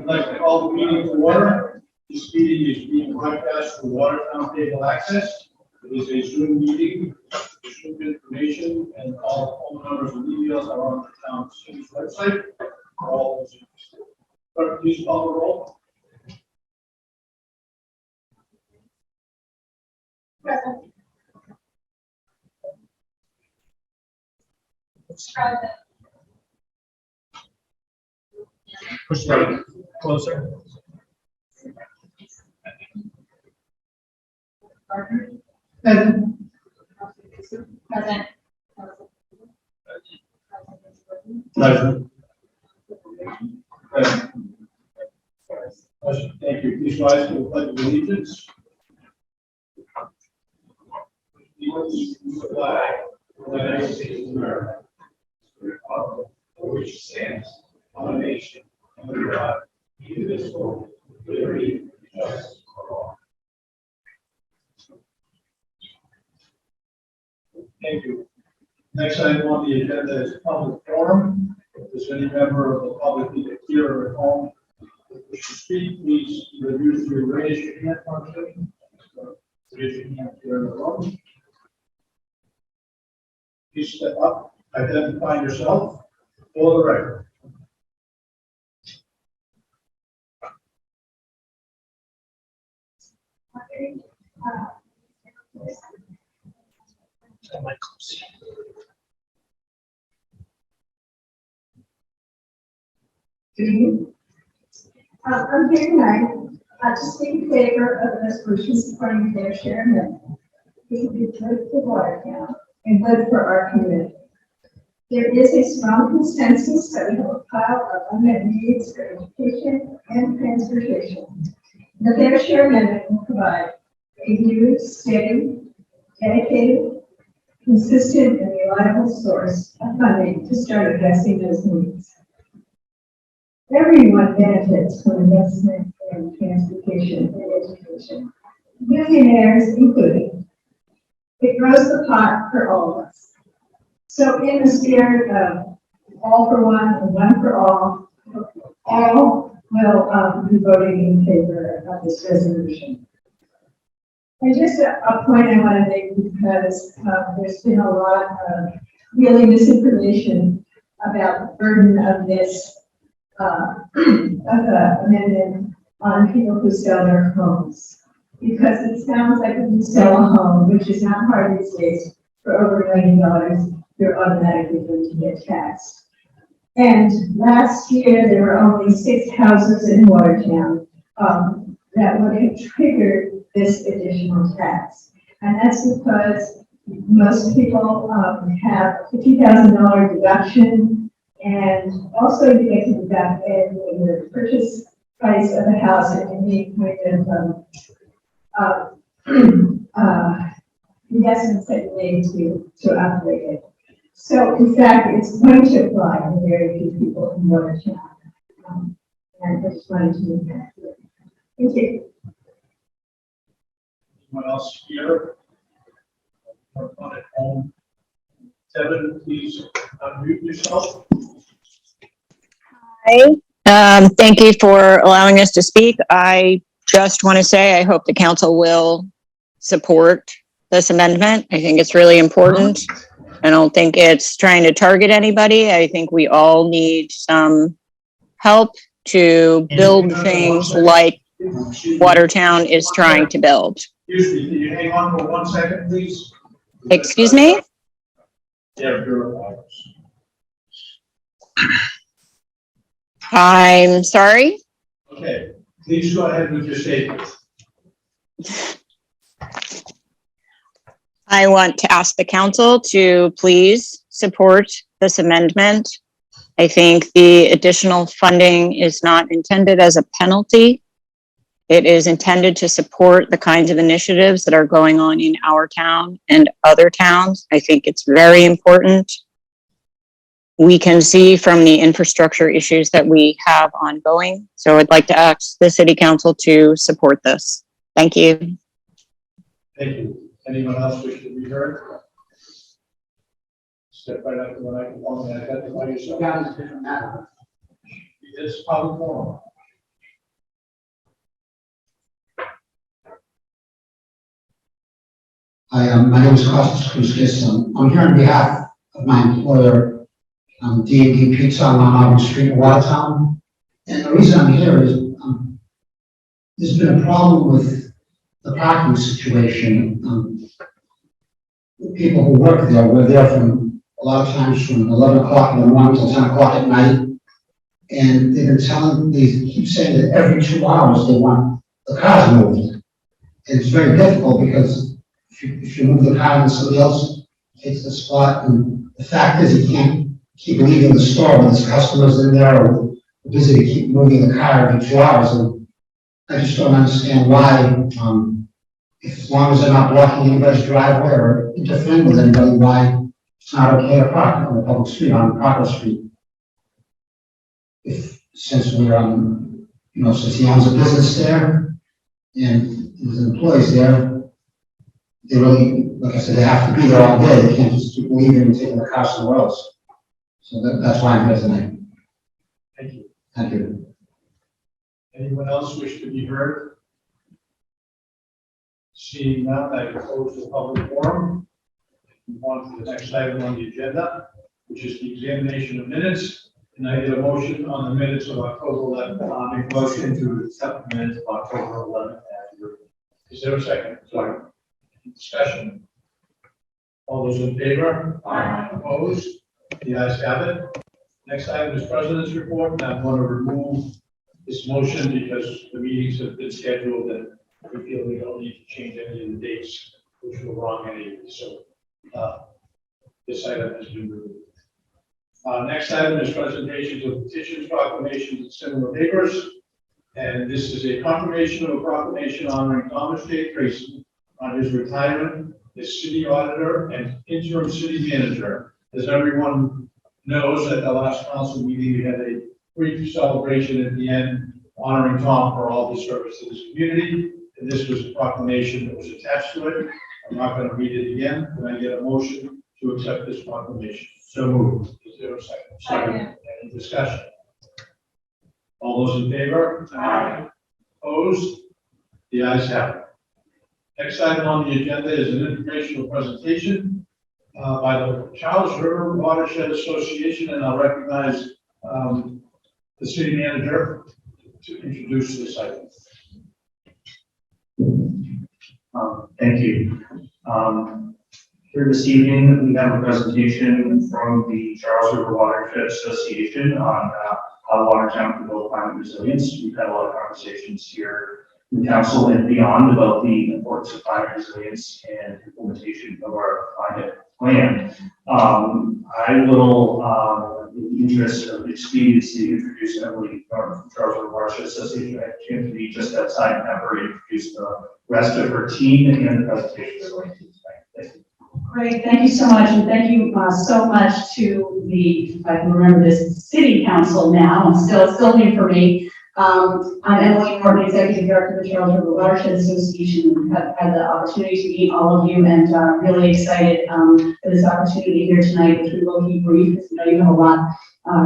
I'd like to call the meeting to order. This meeting is being broadcast through Watertown Cable Access. It is a Zoom meeting. The Zoom information and all phone numbers and emails are on the town city's website. All clerk, please call the roll. Present. Push that closer. Present. Present. Present. Thank you. Please rise to the pledge of allegiance. The flag of the United States of America, the republic for which it stands, one nation, under God, indivisible, with liberty and justice for all. Thank you. Next item on the agenda is public forum. If there's any member of the public either here or at home who wish to speak, please either use the raise your hand function. Raise your hand here in the room. Please step up, identify yourself for the record. I'm here tonight to speak in favor of the resolution supporting fair share amendment. It would be good for Watertown and good for our community. There is a strong consensus that we have a pile of unmet needs for education and transportation. The fair share amendment will provide a new, steady, dedicated, consistent, and reliable source of funding to start addressing those needs. Everyone benefits from investment in transportation and education, millionaires included. It grows the pot for all of us. So in the spirit of all for one and one for all will be voting in favor of this resolution. And just a point I want to make, because there's been a lot of really misinformation about the burden of this amendment on people who sell their homes. Because it sounds like if you sell a home, which is not hard these days, for over $1 million, you're automatically going to get taxed. And last year, there were only 6 houses in Watertown that would have triggered this additional tax. And that's because most people have a $50,000 deduction, and also you get to deduct in the purchase price of the house and any kind of investments that you made to upgrade it. So in fact, it's going to apply to very few people in Watertown. And I just wanted to make that clear. Thank you. Anyone else here? Or at home? Devin, please unmute yourself. Hi. Thank you for allowing us to speak. I just want to say I hope the council will support this amendment. I think it's really important. I don't think it's trying to target anybody. I think we all need some help to build things like Watertown is trying to build. Excuse me, can you hang on for 1 second, please? Excuse me? Yeah, you're I'm sorry. okay. Please go ahead with your statement. I want to ask the council to please support this amendment. I think the additional funding is not intended as a penalty. It is intended to support the kinds of initiatives that are going on in our town and other towns. I think it's very important. We can see from the infrastructure issues that we have ongoing. So I'd like to ask the city council to support this. Thank you. Thank you. Anyone else wish to be heard? Step right up to the microphone and identify yourself. Down is a different matter. It's public forum. Hi, my name is Costas Kruskis. I'm here on behalf of my employer, D&D Pizza on Mount Auburn Street in Watertown. And the reason I'm here is there's been a problem with the parking situation. The people who work there, we're there from a lot of times from 11 o'clock in the morning till 10 o'clock at night. And they've been they keep saying that every 2 hours they want the cars moved. And it's very difficult because if you move the car and somebody else takes the spot, and the fact is you can't keep leaving the store when there's customers in there or busy to keep moving the car every 2 hours. And I just don't understand why, if as long as they're not blocking anybody's driveway or interfering with anybody, why it's not okay to park on the public street, on Parker Street. Since we're, since he owns a business there and his employees there, they really, like I said, they have to be there all day. They can't just keep leaving and taking the car somewhere else. So that's why I'm here tonight. Thank you. Thank you. Anyone else wish to be heard? Seeing none, I close the public forum. Move on to the next item on the agenda, which is the examination of minutes. And I get a motion on the minutes of October 11th. I make a motion to accept the minutes of October 11th as written. Is there a second? Sorry. Discussion. All those in favor? Aye. Opposed? The ayes have it. Next item is President's report, and I want to remove this motion because the meetings have been scheduled and we feel we don't need to change any of the dates, which were wrong anyway. So this item has been removed. Next item is presentations of petitions, proclamations, and similar papers. And this is a confirmation of a proclamation honoring Thomas J. Tracy on his retirement as city auditor and interim city manager. As everyone knows, at the last council meeting, we had a brief celebration at the end honoring Tom for all his service to this community. And this was a proclamation that was attached to it. I'm not going to read it again. Can I get a motion to accept this proclamation? So moved. Is there a second? Second. Any discussion? All those in favor? Aye. Opposed? The ayes have it. Next item on the agenda is an informational presentation by the Charles River Watershed Association, and I'll recognize the city manager to introduce this item. Thank you. Here this evening, we have a presentation from the Charles River Watershed Association on how Watertown can build climate resilience. We've had a lot of conversations here in council and beyond about the importance of climate resilience and implementation of our climate plan. I will, in the interest of expediency, introduce Emily Norton from Charles River Watershed Association. I have a chance to be just outside and have her introduce the rest of her team and the presentation they're going to do tonight. Thank you. Great, thank you so much, and thank you so much to the, if I can remember this, City Council now, and still new for me. I'm Emily Norton, Executive Director of the Charles River Watershed Association. I've had the opportunity to meet all of you, and really excited for this opportunity here tonight, which we will keep brief, because you have a lot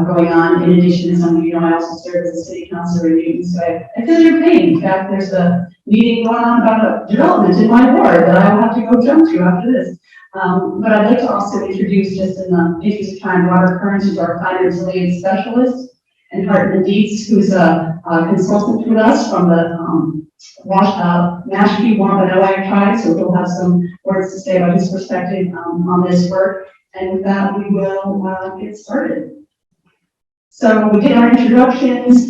going on. In addition to some of you know, I also serve as a City Councilor in Newton, so I feel your pain. In fact, there's a meeting going on about a development in my ward that I will have to go jump to after this. But I'd like to also introduce, just in the interest of time, Kearns, who's our climate resilience specialist, and Hartman Deetz, who's a consultant with us from the Mashpee Wampanoag tribe, so he'll have some words to say about his perspective on this work. And with that, we will get started. So we did our introductions.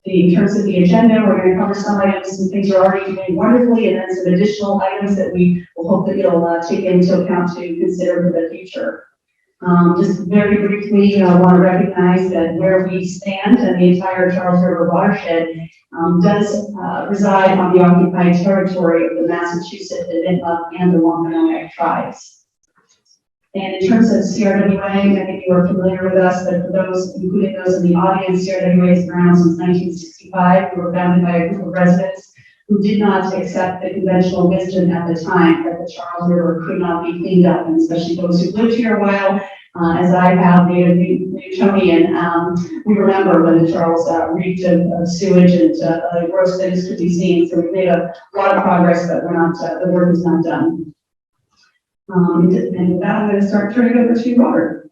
In terms of the agenda, we're going to cover some items, some things are already doing wonderfully, and then some additional items that we will hope that you'll take into account to consider for the future. Just very briefly, I want to recognize that where we stand and the entire Charles River watershed does reside on the occupied territory of the Massachusetts, the Nipmuc, and the Wampanoag tribes. And in terms of CRWA, I think you are familiar with us, but for those, including those in the audience, CRWA has been around since 1965. We were founded by a group of residents who did not accept the conventional wisdom at the time that the Charles River could not be cleaned up, and especially those who lived here a while, as I have, native Newtonian, we remember when the Charles reeked of sewage and gross things could be seen. So we've made a lot of progress, but we're not, the work is not done. And with that, I'm going to start turning it over to Robert.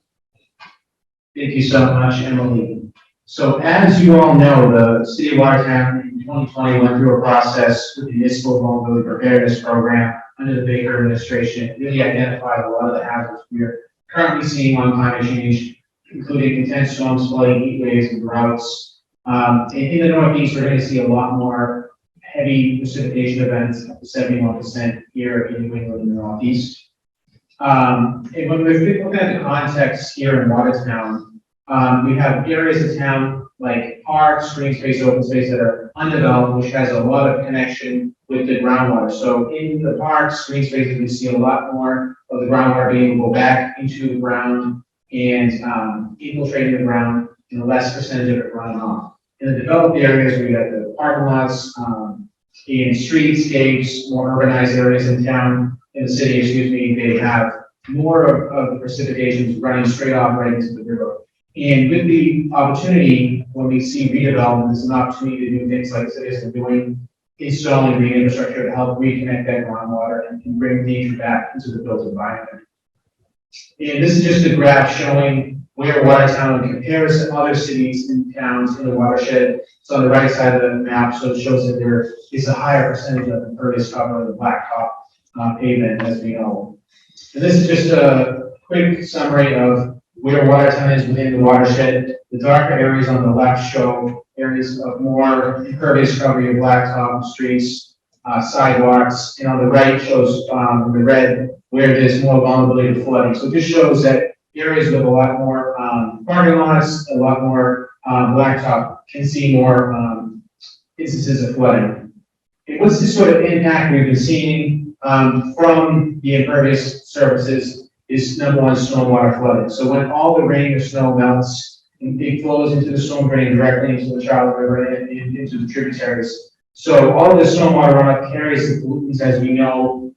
Thank you so much, Emily. So as you all know, the city of Watertown in 2020 went through a process with the municipal vulnerability preparedness program under the Baker administration. It really identified a lot of the hazards we are currently seeing on climate change, including intense storms, flooding, heat waves, and droughts. In the Northeast, we're going to see a lot more heavy precipitation events, up to 71% here in New England and the Northeast. And when we're looking at the context here in Watertown, we have areas of town like parks, green space, open space that are undeveloped, which has a lot of connection with the groundwater. So in the parks, green spaces, we see a lot more of the groundwater being able to go back into the ground and infiltrating the ground, and less percentage of it running off. In the developed areas, we got the parking lots, in streetscapes, more urbanized areas in town, in the city, excuse me, they have more of the precipitations running straight off right into the river. And with the opportunity, when we see redevelopment, there's an opportunity to do things like cities are doing, installing green infrastructure to help reconnect that groundwater and bring nature back into the built environment. And this is just a graph showing where Watertown compares to other cities and towns in the watershed. It's on the right side of the map, so it shows that there is a higher percentage of impervious cover of the blacktop pavement, as we know. And this is just a quick summary of where Watertown is within the watershed. The darker areas on the left show areas of more impervious cover of blacktop streets, sidewalks, and on the right shows the red where there's more vulnerability to flooding. So this shows that areas with a lot more parking lots, a lot more blacktop can see more instances of flooding. And what's the sort of impact we've been seeing from the impervious surfaces is number one, stormwater flooding. So when all the rain or snow melts, it flows into the storm drain directly into the Charlotte River and into the tributaries. So all of the stormwater runoff carries the pollutants, as we know,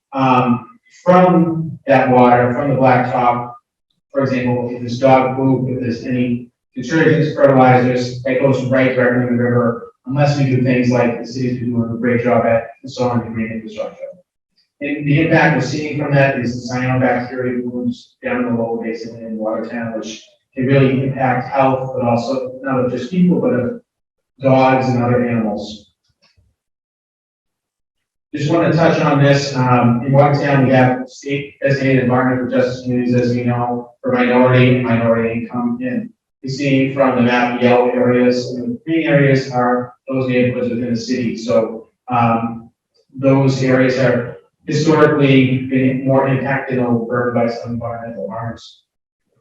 from that water, from the blacktop. For example, if there's dog poop, if there's any detergents, fertilizers, that goes right directly in the river, unless we do things like the city's been doing a great job at installing the green infrastructure. And the impact we're seeing from that is the cyanobacteria blooms down in the lower basin in Watertown, which can really impact health, but also not of just people, but of dogs and other animals. Just want to touch on this. In Watertown, we have state designated environmental justice communities, as we know, for minority and minority income. And you see from the map, the yellow areas and the green areas are those neighborhoods within the city. So those areas have historically been more impacted or burdened by some environmental harms.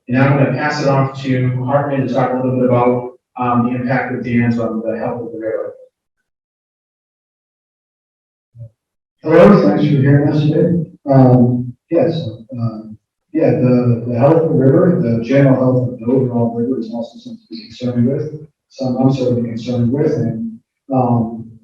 And I'm going to pass it off to Hartman to talk a little bit about the impact of dams on the health of the river. Hello, thanks for hearing us today. The health of the river, the general health of the overall river is also something to be concerned with. Some I'm certainly concerned with, and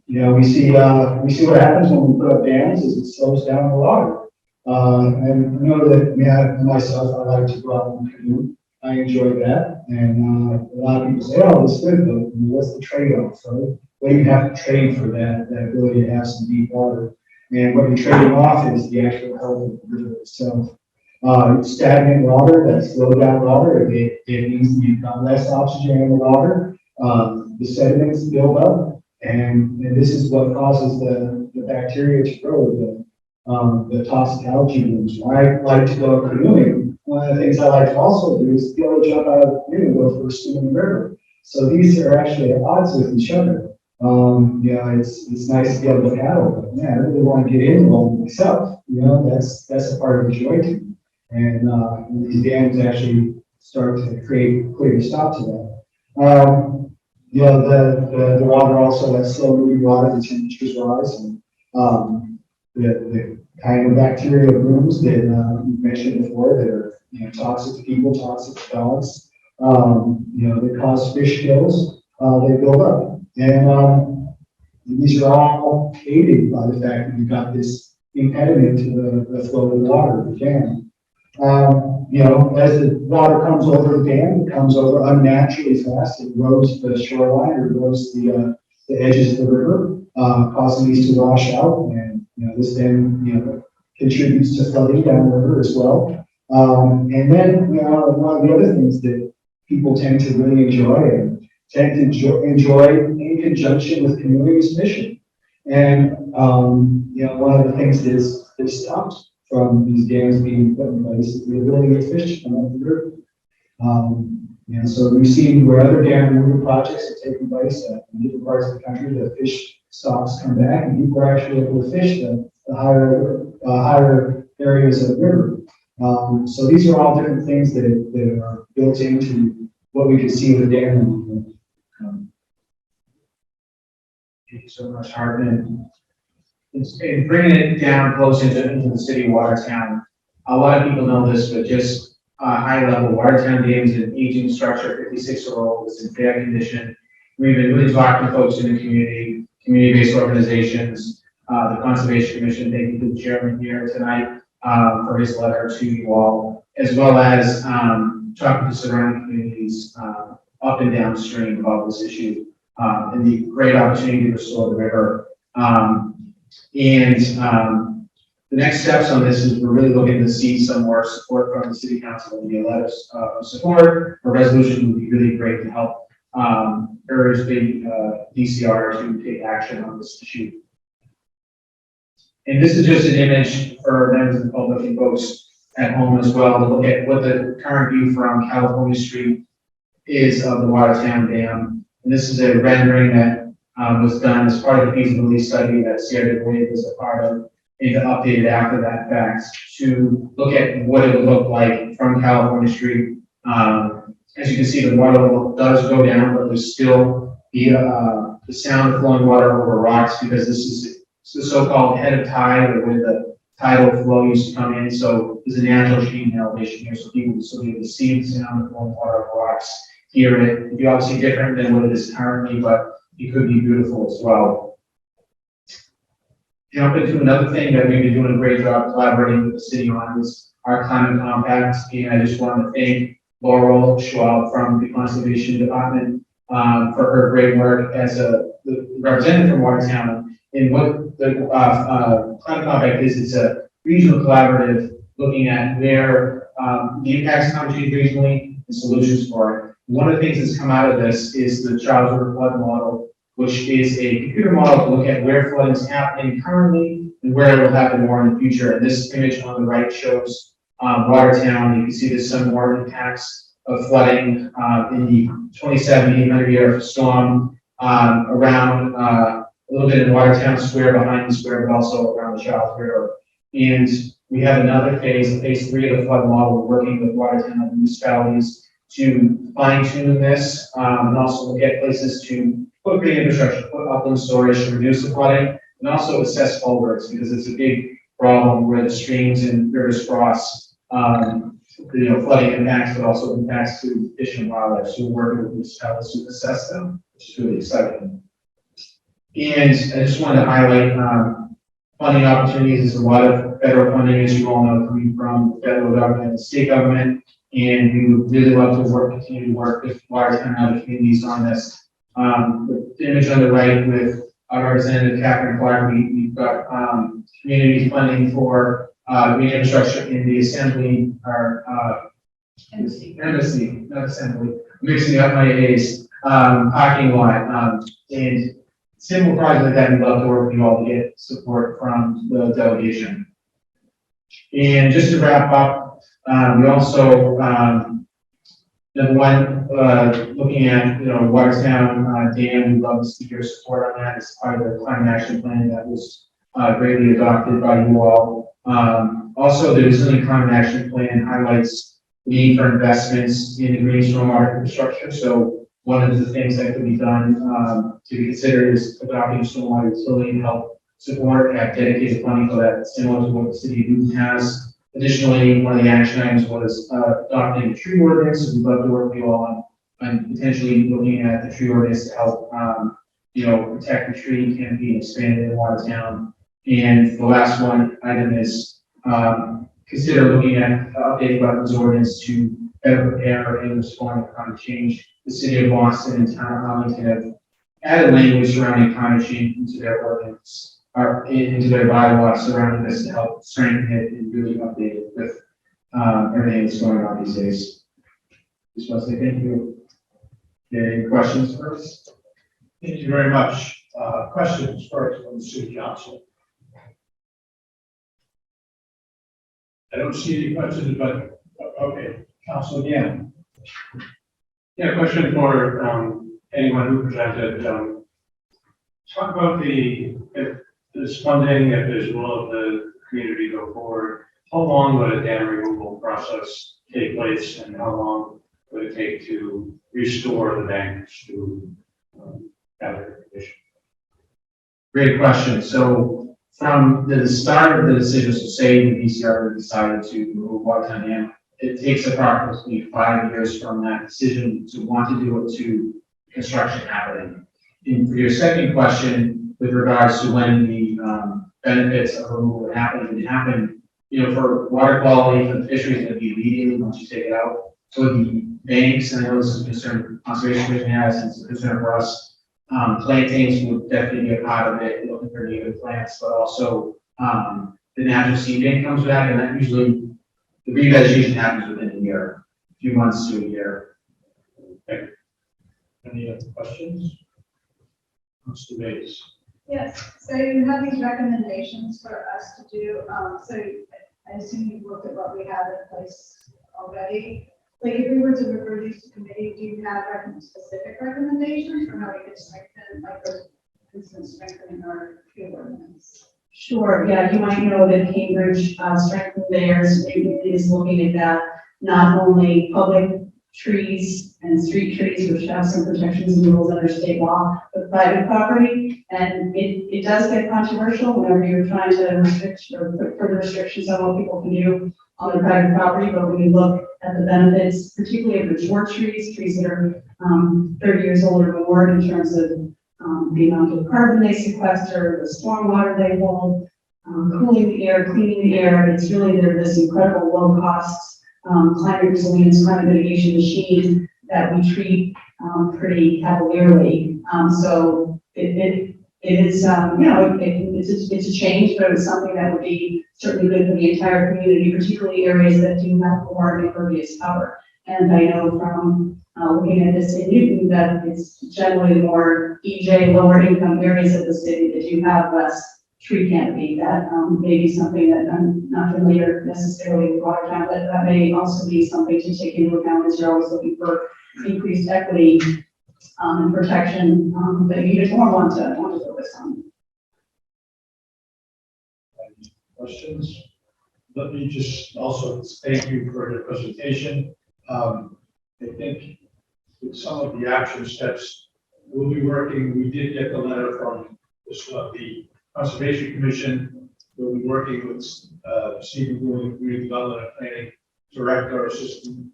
we see what happens when we put up dams is it slows down the water. And I know that myself, I like to go out and canoe. I enjoy that, and a lot of people say, "Oh, it's good, but what's the trade-off? Right? What do you have to trade for that ability to have some deep water?" And what you're trading off is the actual health of the river itself. Stagnant water, that's slow down water, it means you've got less oxygen in the water. The sediments build up, and this is what causes the bacteria to grow, the toxic algae blooms. When I like to go canoeing, one of the things I like to also do is be able to jump out of the canoe and go for a swim in the river. So these are actually at odds with each other. It's nice to be able to paddle, but man, I really want to get in alone myself. That's a part of the joy to me. And these dams actually start to create a stop to that. The water also, that slow moving water, the temperatures rise, and the kind of bacteria blooms that you mentioned before that are toxic to people, toxic to dogs, that cause fish kills, they build up. And these are all aided by the fact that you've got this impediment to the flow of the water, the dam. As the water comes over the dam, it comes over unnaturally fast. It erodes the shoreline, it erodes the edges of the river, causing these to wash out. And this then contributes to flooding downriver as well. And then, you know, one of the other things that people tend to really enjoy in conjunction with community's mission. And, you know, one of the things that stops from these dams being put in place is the ability of fish to come up the river. You know, so we've seen where other dam removal projects have taken place in different parts of the country, the fish stocks come back and people are actually able to fish the higher areas of the river. So these are all different things that are built into what we can see with dam removal. Thank you so much, Hartman. In bringing it down close into the city of Watertown, a lot of people know this, but just high level, Watertown Dam is an aging structure, 56-year-old, it's in fair condition. We've been really talking to folks in the community-based organizations, the Conservation Commission, thank you to the chairman here tonight for his letter to you all, as well as talking to surrounding communities up and downstream about this issue and the great opportunity to restore the river. The next steps on this is we're really looking to see some more support from the city council. Maybe a letter of support. A resolution would be really great to help urge the DCR to take action on this issue. And this is just an image for members of the public and folks at home as well to look at what the current view from California Street is of the Watertown Dam. And this is a rendering that was done as part of the feasibility study that CRW was a part of, and updated after that fact to look at what it would look like from California Street. As you can see, the water level does go down, but there's still the sound of flowing water over rocks because this is the so-called head of tide, or where the tidal flow used to come in. So there's a natural change in elevation here, so people will still be able to see the sound of flowing water over rocks, hear it. It'd be obviously different than what it is currently, but it could be beautiful as well. Jump into another thing that we've been doing a great job collaborating with the city on is our climate compact. And I just want to thank Laurel Schwab from the Conservation Department for her great work as the representative from Watertown. And what the climate compact is, it's a regional collaborative looking at where the impacts of climate change regionally and solutions for it. One of the things that's come out of this is the Charles River Flood Model, which is a computer model to look at where flooding is happening currently and where it will happen more in the future. And this image on the right shows Watertown. You can see there's some more impacts of flooding in the 2017-800 year storm around a little bit in Watertown Square, behind the square, but also around the Charles River. And we have another phase 3 of the flood model, working with Watertown municipalities to fine tune this and also look at places to put green infrastructure, put upland storage to reduce the flooding, and also assess culverts because it's a big problem where the streams and rivers cross. Flooding impacts, but also impacts to fish and wildlife. So we're working with municipalities to assess them, which is really exciting. And I just wanted to highlight funding opportunities. There's a lot of federal funding, as you all know, coming from the federal government and the state government. And we would really love to continue to work with Watertown and other communities on this. The image on the right with our Representative Catherine Clark, we've got community funding for green infrastructure in the assembly, or embassy, not assembly, mixing up my A's, parking lot. And simple project like that, we'd love to work with you all to get support from the delegation. And just to wrap up, we also, number one, looking at, Watertown Dam, we'd love to see your support on that as part of the climate action plan that was greatly adopted by you all. Also, the Resilient Climate Action Plan highlights the need for investments in the green stormwater infrastructure. So one of the things that could be done to be considered is adopting a stormwater utility to help support, have dedicated funding for that, similar to what the city of Newton has. Additionally, one of the action items was adopting a tree ordinance. We'd love to work with you all on potentially looking at the tree ordinance to help, protect the tree canopy and expand it in Watertown. And the last item is consider looking at updating wetlands ordinance to better prepare and respond to climate change. The city of Boston and town of Arlington have added language surrounding climate change into their ordinance into their bylaws surrounding this to help strengthen it and really update it with everything that's going on these days. Just want to say thank you. Any questions first? Thank you very much. Questions first from the city council. I don't see any questions, but okay, Council again. Yeah, question for anyone who presented. Talk about if this funding, if there's will of the community go forward, how long would a dam removal process take place, and how long would it take to restore the banks to better condition? Great question. So from the start of the decision, so say the BCR decided to remove Watertown Dam, it takes approximately 5 years from that decision to want to do it to construction happening. And for your second question, with regards to when the benefits of removal would happen, for water quality, for the fisheries, it'd be immediately once you take it out. So the banks, and I know this is a concern Conservation Commission has, and it's a concern for us, plantings would definitely be a part of it, looking for native plants, but also the natural seeding comes back, and that usually, the revegetation happens within a year, a few months to a year. Any other questions? Mr. Bates. Yes, so you have these recommendations for us to do, so I assume you've looked at what we have in place already. Like, if we were to refer these to committee, do you have specific recommendations for how we could strengthen, like, for instance, strengthening our field ordinance? Sure, yeah, you might know that Cambridge strengthened theirs, is looking at that, not only public trees and street trees, which have some protections and rules under state law, but private property. And it does get controversial whenever you're trying to restrict or put further restrictions on what people can do on their private property. But when you look at the benefits, particularly of the short trees that are 30 years old or more, in terms of the amount of carbon they sequester, the stormwater they hold, cooling the air, cleaning the air, it's really this incredible low cost climate resilience, climate mitigation machine that we treat pretty cavalierly. So it is, it's a change, but it's something that would be certainly good for the entire community, particularly areas that do have more impervious cover. And I know from looking at this in Newton that it's generally more EJ, lower income areas of the city that do have less tree canopy. That may be something that I'm not familiar necessarily with Watertown, but that may also be something to take into account as you're always looking for increased equity and protection that you just more want to focus on. Any questions? Let me just also thank you for your presentation. I think with some of the action steps we'll be working, we did get the letter from the Conservation Commission. We'll be working with Stephen Gould, Community Development and Planning Director, Assistant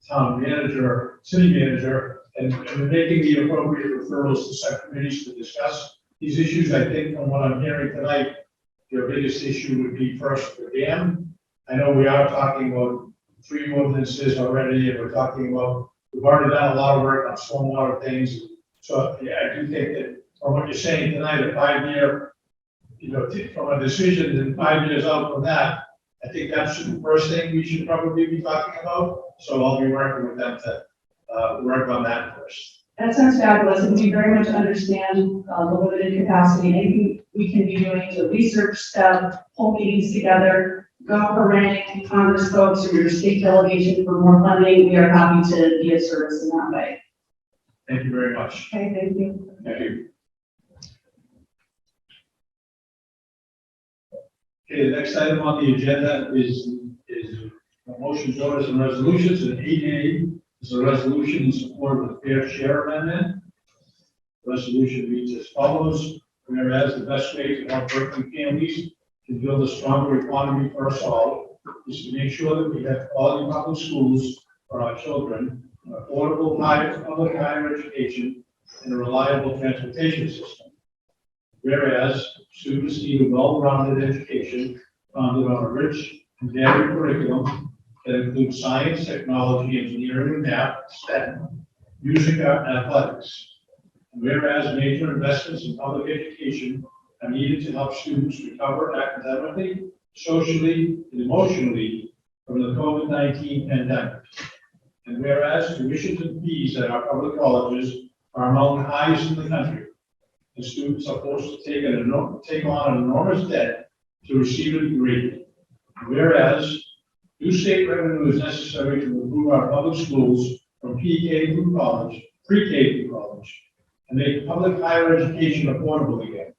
Town Manager, City Manager, and we're making the appropriate referrals to subcommittees to discuss these issues. I think from what I'm hearing tonight, your biggest issue would be first the dam. I know we are talking about 3 ordinances already, and we're talking about, we've already done a lot of work on stormwater things. So yeah, I do think that from what you're saying tonight, a 5-year, from a decision and 5 years out from that, I think that's the first thing we should probably be talking about. So I'll be working with them to work on that first. That sounds fabulous, and we very much understand the limited capacity. Anything we can be doing to research stuff, hold meetings together, go haranguing Congress folks or your state delegation for more funding, we are happy to be of service in that way. Thank you very much. Okay, thank you. Thank you. Okay, the next item on the agenda is motions, orders, and resolutions. And 8A is a resolution in support of the fair share amendment. The resolution reads as follows: whereas the best way to help working families to build a stronger economy for us all is to make sure that we have quality public schools for our children, an affordable public higher education, and a reliable transportation system. Whereas students need a well-rounded education founded on a rich and varied curriculum that includes science, technology, engineering, and math, STEM, music, art, and athletics. And whereas major investments in public education are needed to help students recover academically, socially, and emotionally from the COVID-19 pandemic. And whereas tuition and fees at our public colleges are among the highest in the country, and students are forced to take on an enormous debt to receive a degree. Whereas new state revenue is necessary to improve our public schools from pre-K through college, and make public higher education affordable again.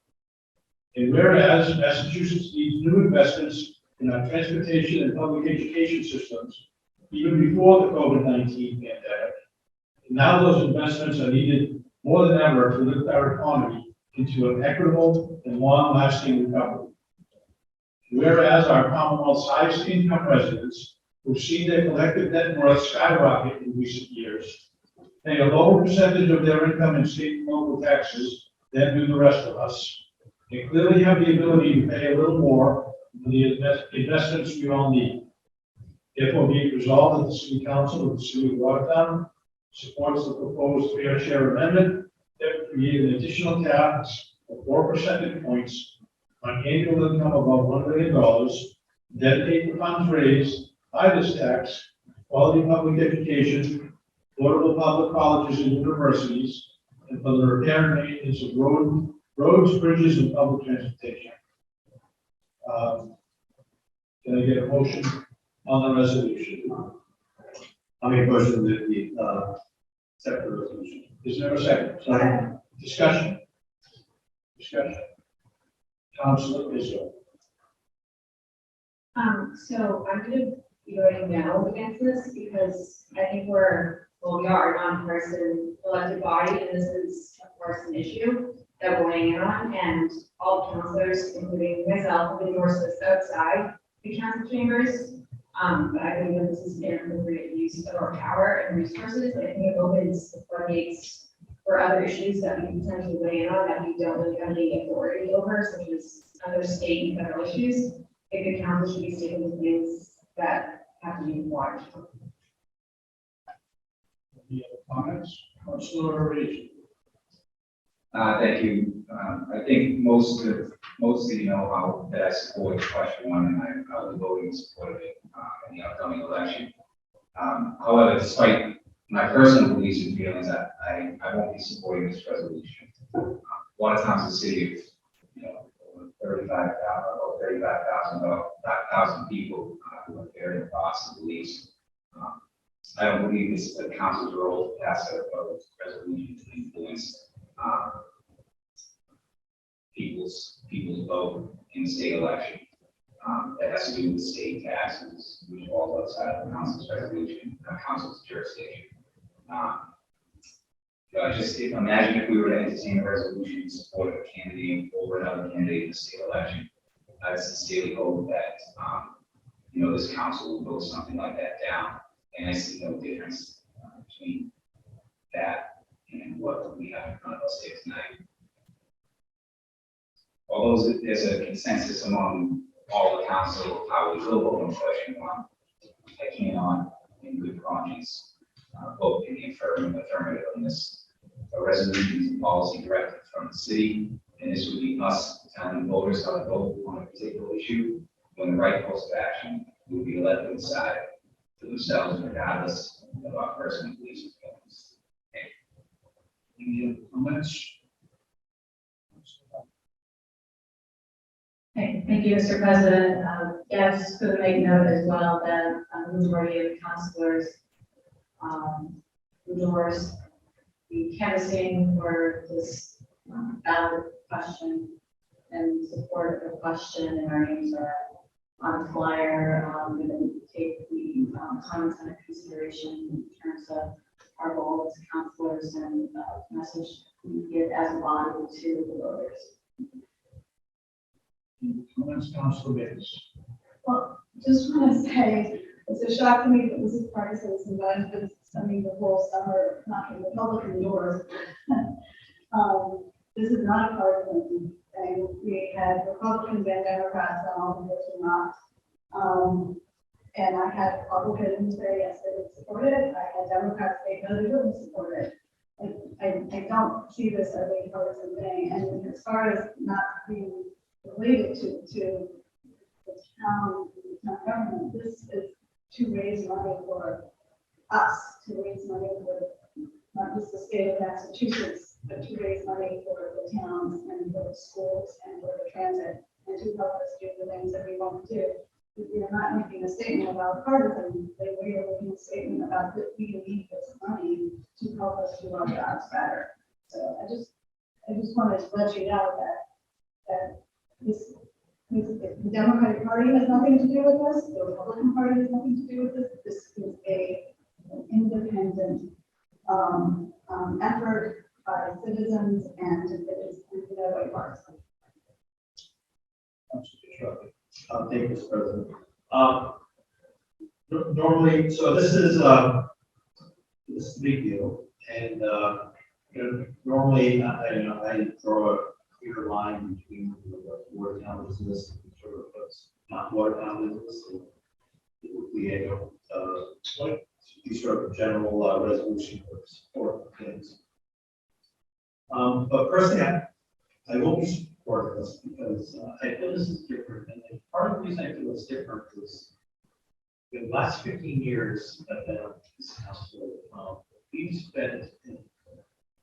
And whereas Massachusetts needs new investments in our transportation and public education systems, even before the COVID-19 pandemic, and now those investments are needed more than ever to lift our economy into an equitable and long-lasting recovery. Whereas our Commonwealth's highest income residents, who've seen their collective net worth skyrocket in recent years, pay a lower percentage of their income in state and local taxes than do the rest of us, they clearly have the ability to pay a little more for the investments we all need. Therefore, be it resolved that the City Council of the City of Watertown supports the proposed fair share amendment that would create an additional tax of 4 percentage points on annual income above $1 million, dedicate the funds raised by this tax, quality public education, affordable public colleges and universities, and for the repair and maintenance of roads, bridges, and public transportation. Can I get a motion on the resolution? I'll make a motion that we accept the resolution. Is there a second? Second. Discussion. Councilor Izzo. So I'm gonna be voting no against this because I think we are a nonpartisan elected body, and this is, of course, an issue that we're weighing in on, and all councilors, including myself, have endorsed this outside the council chambers. But I believe that this is an inappropriate use of our power and resources. I think it opens the floodgates for other issues that we can potentially weigh in on that we don't really have any authority over, such as other state and federal issues. I think the council should be sticking to things that have to be watched. Any other comments? Councilor Izzo. Thank you. I think most of you know how that I support question one, and I will be voting in support of it in the upcoming election. However, despite my personal beliefs and feelings, I won't be supporting this resolution. Watertown's a city of, over 35,000 people who are very across the beliefs. I don't believe it's the council's role to pass a resolution to influence people's vote in the state election. That has to do with state taxes, which falls outside of the council's resolution, council's jurisdiction. Just imagine if we were to entertain a resolution in support of a candidate over another candidate in the state election. I sincerely hope that this council will vote something like that down, and I see no difference between that and what we have in front of us here tonight. Although there's a consensus among all the council of how we will vote on question one, I cannot, in good conscience, vote in the affirmative on this. A resolution is a policy directive from the city, and this would be us telling voters how to vote on a particular issue, when the right course of action would be let them decide for themselves, regardless of our personal beliefs and feelings. Any other comments? Thank you, Mr. President. Yes, could make note as well that the majority of councilors endorse the canvassing for this ballot question and support of the question, and our names are on the flyer. I'm going to take the comments into consideration in terms of our role as councilors and message we give as a body to the voters. Comments, Councilor Deetz. Well, just want to say, it's a shock to me that this is partisan, and I've been spending the whole summer knocking the Republican doors. This is not a partisan thing. We had Republicans and Democrats on all of this or not. And I had Republicans say yes, they would support it. I had Democrats say no, they wouldn't support it. I don't see this as a partisan thing, and as far as not being related to the town government, this is to raise money for us, to raise money for not just the state of Massachusetts, but to raise money for the towns and for the schools and for the transit, and to help us do the things that we want to do. We are not making a statement about partisan, but we are making a statement about that we need this money to help us do our jobs better. So I just wanted to let you know that the Democratic Party has nothing to do with this, the Republican Party has nothing to do with this. This is an independent effort by citizens, and it is no way partisan. Thank you, Mr. President. Normally, so this is a big deal, and normally, I draw a clear line between the Watertown business and sort of what's not Watertown business. So it would be these sort of general resolution for support things. But personally, I won't be supporting this because I feel this is different. And part of the reason I feel it's different is in the last 15 years I've been on this council, we've spent an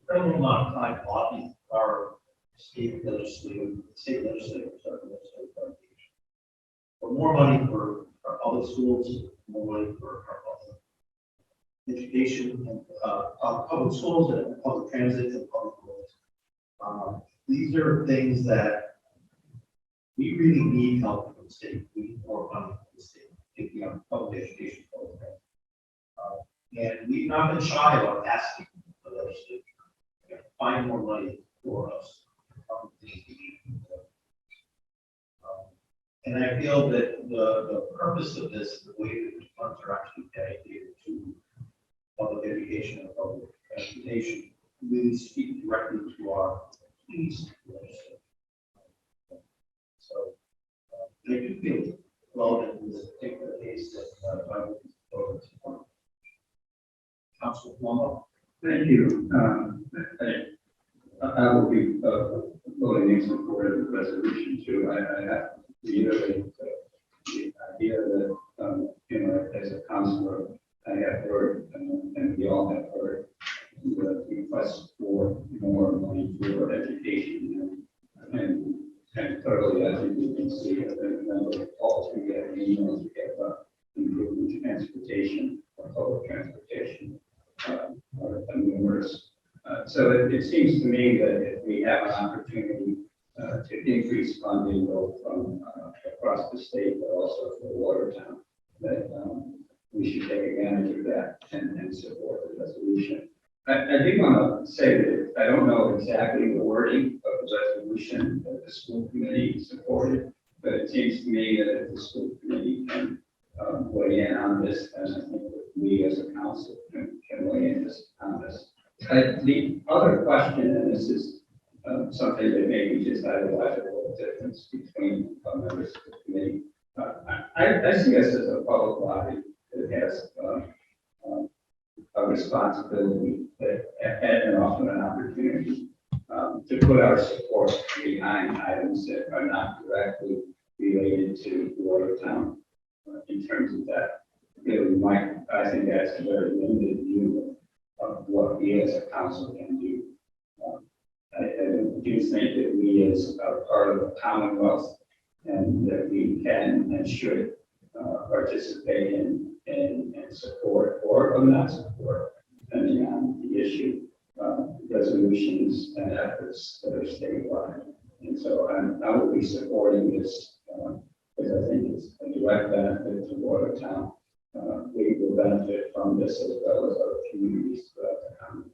incredible amount of time lobbying our state legislators for more money for our public schools, more money for our public education and public schools and public transit and public roads. These are things that we really need help from the state. We need more money from the state, taking on public education program. And we've not been shy about asking the legislature to find more money for us. And I feel that the purpose of this, the way that the funds are actually dedicated to public education and public transportation, really speak directly to our needs. So I do feel relevant in this particular case that I would vote for. Council Plummer. Thank you. I will be voting in support of the resolution too. I have to reiterate the idea that, as a councilor, I have heard, and we all have heard, the request for more money for education. And thoroughly, I think we can see that the number of calls we get, emails we get about improving transportation or public transportation are numerous. So it seems to me that if we have an opportunity to increase funding both from across the state, but also for Watertown, that we should take advantage of that and support the resolution. I do want to say that I don't know exactly the wording of the resolution that the school committee supported, but it seems to me that if the school committee can weigh in on this, then I think that we as a council can weigh in on this. The other question, and this is something that maybe just highlights a little difference between members of the committee. I see us as a public body that has a responsibility and often an opportunity to put our support behind items that are not directly related to Watertown in terms of that. Really, I think that's a very limited view of what we as a council can do. I do think that we as a part of the Commonwealth and that we can and should participate in and support or not support, depending on the issue, resolutions and efforts that are statewide. And so I will be supporting this because I think it's a direct benefit to Watertown. We will benefit from this as well as other communities throughout the county.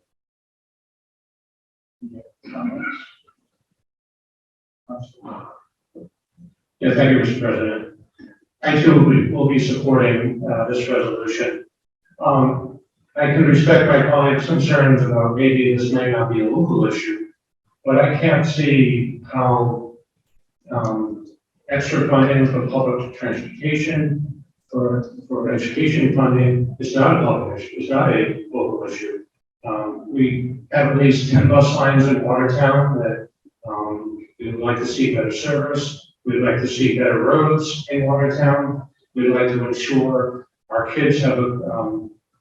Yeah, thank you, Mr. President. I too will be supporting this resolution. I can respect my colleagues' concerns about maybe this may not be a local issue, but I can't see how extra funding for public transportation, for education funding, is not a local issue. It's not a local issue. We have at least 10 bus lines in Watertown that, we would like to see better service. We'd like to see better roads in Watertown. We'd like to ensure our kids have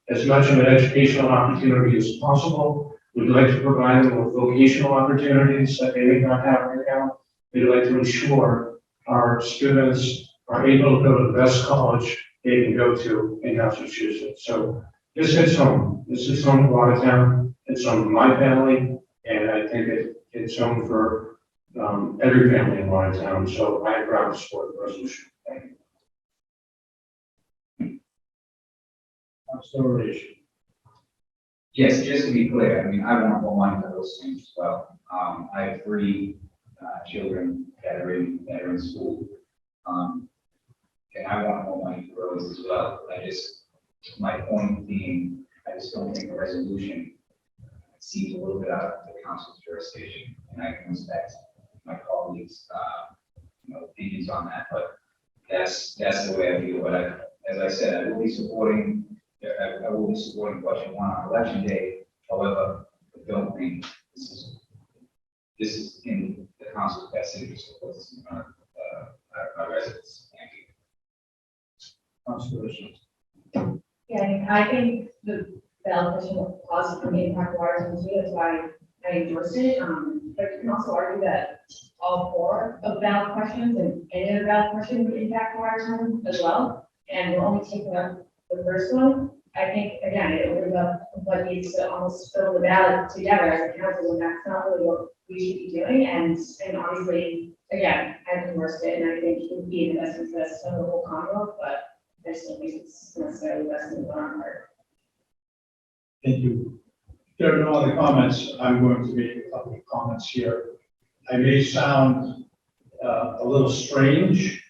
as much of an educational opportunity as possible. We'd like to provide them with vocational opportunities that they may not have right now. We'd like to ensure our students are able to go to the best college they can go to in Massachusetts. So this hits home. This is home to Watertown. It's home to my family, and I think it's home for every family in Watertown. So I am proud to support the resolution. Thank you. Consideration. Yes, just to be clear, I mean, I want more money for those things as well. I have 3 children that are in school. And I want more money for roads as well. My point being, I just don't think a resolution seems a little bit out of the council's jurisdiction. And I can respect my colleagues, opinions on that, but that's the way I feel. But as I said, I will be supporting question 1 on election day. However, I don't think this is in the council's best interest of what's our residents. Thank you. Consideration. Yeah, I think the ballot question will positively impact Watertown too, that's why I endorsed it. But you can also argue that all 4 of the ballot questions and any other ballot question would impact Watertown as well. And we're only taking up the first one. I think, again, it opens up what needs to almost fill the ballot together as a council, and that's not really what we should be doing. And obviously, again, I've endorsed it, and I think it would be in the best interest of the whole Commonwealth, but I just don't think it's necessarily best in our part. Thank you. If there are no other comments, I'm going to make a couple of comments here. I may sound a little strange,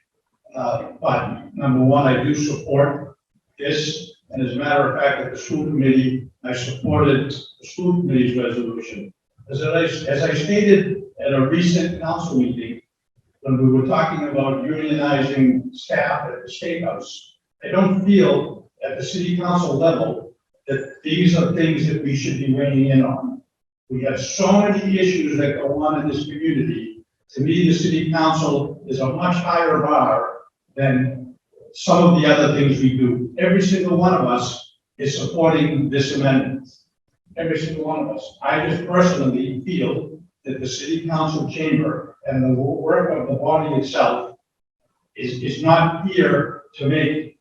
but number 1, I do support this. And as a matter of fact, at the school committee, I supported the school committee's resolution. As I stated at a recent council meeting, when we were talking about unionizing staff at the State House, I don't feel at the city council level that these are things that we should be weighing in on. We have so many issues that go on in this community. To me, the city council is a much higher bar than some of the other things we do. Every single one of us is supporting this amendment. Every single one of us. I just personally feel that the city council chamber and the work of the body itself is not here to make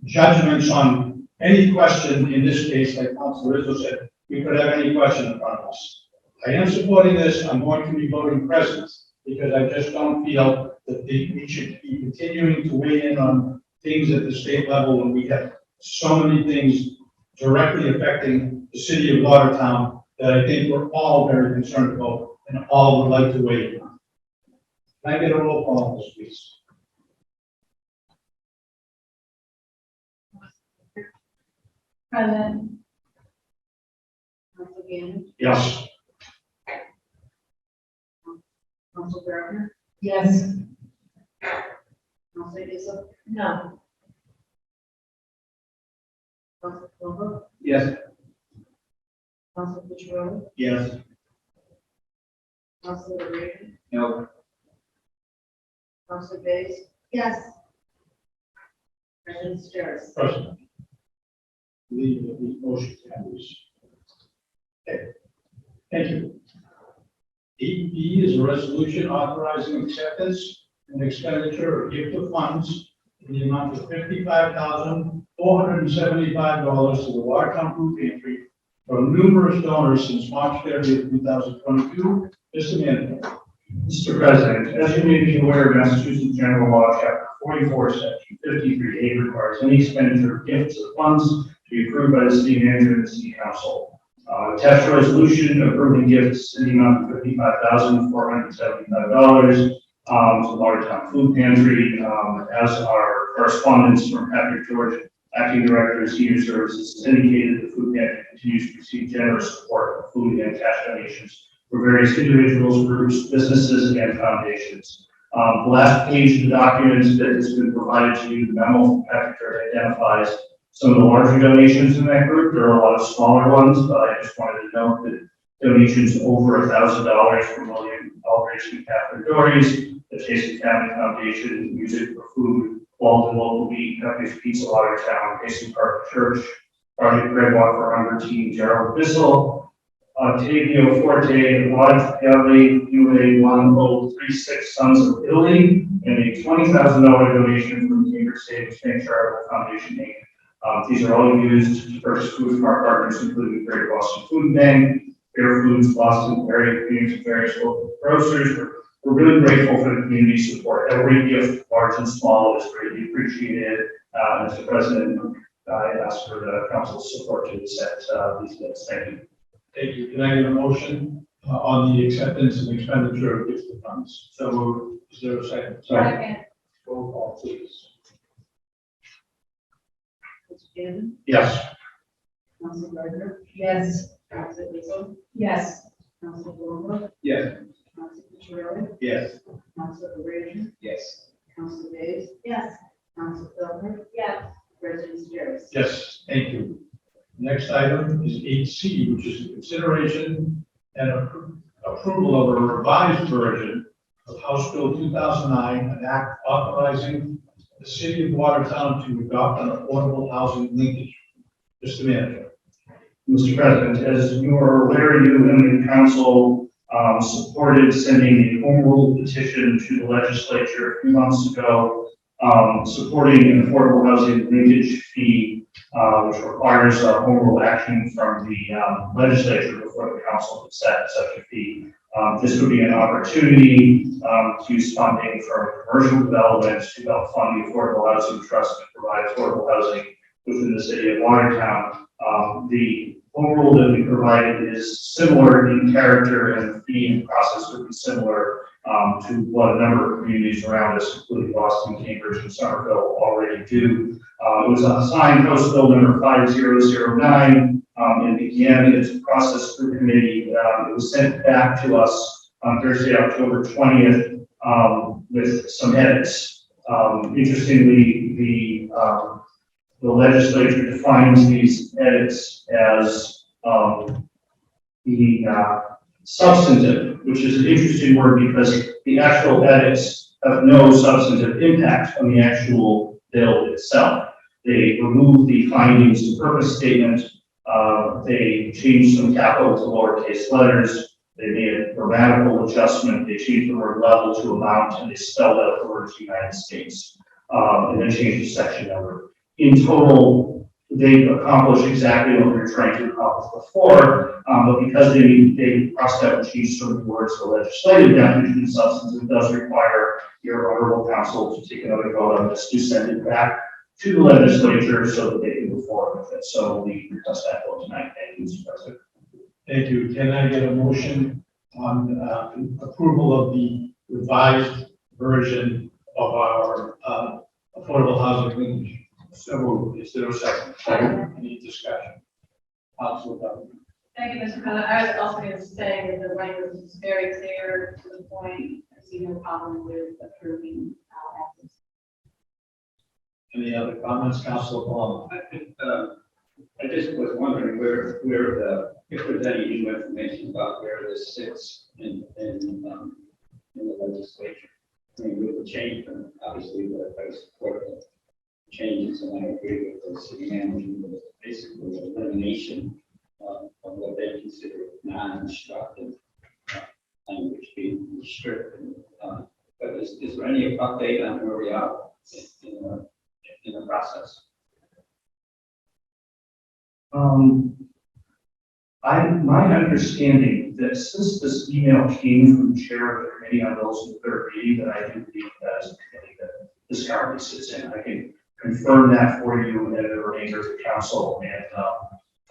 judgments on any question. In this case, like Councilor Rizzo said, we could have any question in front of us. I am supporting this. I'm going to be voting present because I just don't feel that we should be continuing to weigh in on things at the state level when we have so many things directly affecting the city of Watertown that I think we're all very concerned about and all would like to weigh in on. Can I get a roll call on this, please? President. Council Gannon, Yes. Council Gardner, Yes. Council Rizzo, no. Council Plummer, Yes. Council Patriot, Yes. Council Reagan, No, Council Bays, Yes. President Steers. President. Leave the motion carries. Okay. Thank you. 8B is a resolution authorizing acceptance and expenditure of gift of funds in the amount of $55,475 to the Watertown Food Pantry from numerous donors since March 30th, 2022. Mr. Manager. Mr. President, as you may be aware, Massachusetts General Law, Chapter 44, Section 53A requires any expenditure of gifts of funds to be approved by the city manager and the city council. Attached resolution approving gifts in the amount of $55,475 to the Watertown Food Pantry, as our correspondence from Patrick George, Acting Director of Senior Services, has indicated the food pantry continues to receive generous support of food and cash donations for various individuals, groups, businesses, and foundations. The last page of the document that has been provided to you, the memo from Patrick George identifies some of the larger donations in that group. There are a lot of smaller ones, but I just wanted to note that donations over $1,000 from William Aldrich and Catherine Dories, the Jason Family Foundation, Music for Food, Walden Local Meat, Company's Pizza Watertown, Mason Park Church, Project Red Walk for Hunger Team, Gerald Bissell, Octavio Forte, Lodge Valley, UA 1036 Sons of Italy, and a $20,000 donation from Cambridge Savings Bank Charitable Foundation, Inc. These are all used to purchase food from our partners, including Great Boston Food Bank, Fair Foods, Boston, various local grocers. We're really grateful for the community support. Every gift, large and small, is greatly appreciated. Mr. President, I ask for the council's support to accept these gifts. Thank you. Thank you. Can I get a motion on the acceptance and expenditure of gifts of funds? So moved. Is there a second? Second. Roll call, please. Mr. Gannon? Yes. Council Gardner? Yes. Council Lizzo? Yes. Council Vogel? Yes. Council Cucciarelli? Yes. Council Peraza? Yes. Council Days? Yes. Council Calhoun? Yes. President Steers? Yes, thank you. Next item is 8C, which is the consideration and approval of a revised version of House Bill 2009, an act authorizing the city of Watertown to adopt an affordable housing linkage. Mr. Manager. Mr. President, as you are aware, you and the council supported sending a home rule petition to the legislature a few months ago, supporting an affordable housing linkage fee, which requires a home rule action from the legislature before the council can set such a fee. This would be an opportunity to use funding for commercial developments to help fund the Affordable Housing Trust and provide affordable housing within the city of Watertown. The home rule that we provided is similar in character, and the fee process would be similar to what a number of communities around us, including Boston, Cambridge, and Somerville, already do. It was assigned House Bill number 5009 and began its process through committee. It was sent back to us on Thursday, October 20th, with some edits. Interestingly, the legislature defines these edits as being substantive, which is an interesting word because the actual edits have no substantive impact on the actual bill itself. They remove the findings and purpose statement. They changed some capital to lowercase letters. They made a grammatical adjustment. They changed the word level to amount, and they spelled out the words United States, and then changed the section number. In total, they accomplished exactly what we were trying to accomplish before, but because they crossed out and changed some of the words, the legislative definition of substance, it does require your honorable council to take another vote on this to send it back to the legislature so that they can move forward with it. So we request that vote tonight. Thank you, Mr. President. Thank you. Can I get a motion on approval of the revised version of our affordable housing linkage? So moved. Is there a second? Any discussion? Council Calhoun. Thank you, Mr. President. I was also going to say that the language is very clear to the point. I see no problem with approving access. Any other comments, Council Calhoun? I just was wondering where if there's any new information about where this sits in the legislature. I mean, with the change, and obviously, I support the changes, and I agree with the city manager, with basically the elimination of what they consider non-instructive language being restricted. But is there any update on where we are in the process? My understanding that since this email came from the chair of the committee on bills in the third reading, that I do believe that is a committee that this currently sits in. I can confirm that for you and the remainder of the council and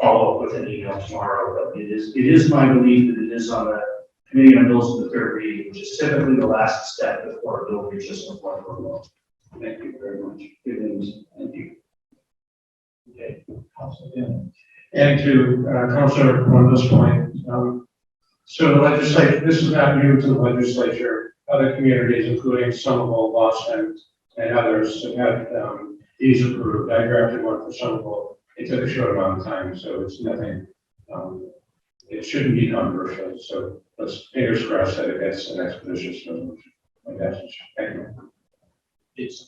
follow up with an email tomorrow. But it is my belief that it is on the committee on bills in the third reading, which is typically the last step before a bill reaches the floor vote. Thank you very much. Good news. Thank you. Okay, Council again. And to Councilor on this point, so the legislature, this is not new to the legislature. Other communities, including Somerville, Boston, and others, have had These approved. I drafted one for Somerville. It took a short amount of time, so it's nothing, it shouldn't be controversial. So let's fingers crossed that it gets an expeditious resolution. My message. Thank you. It's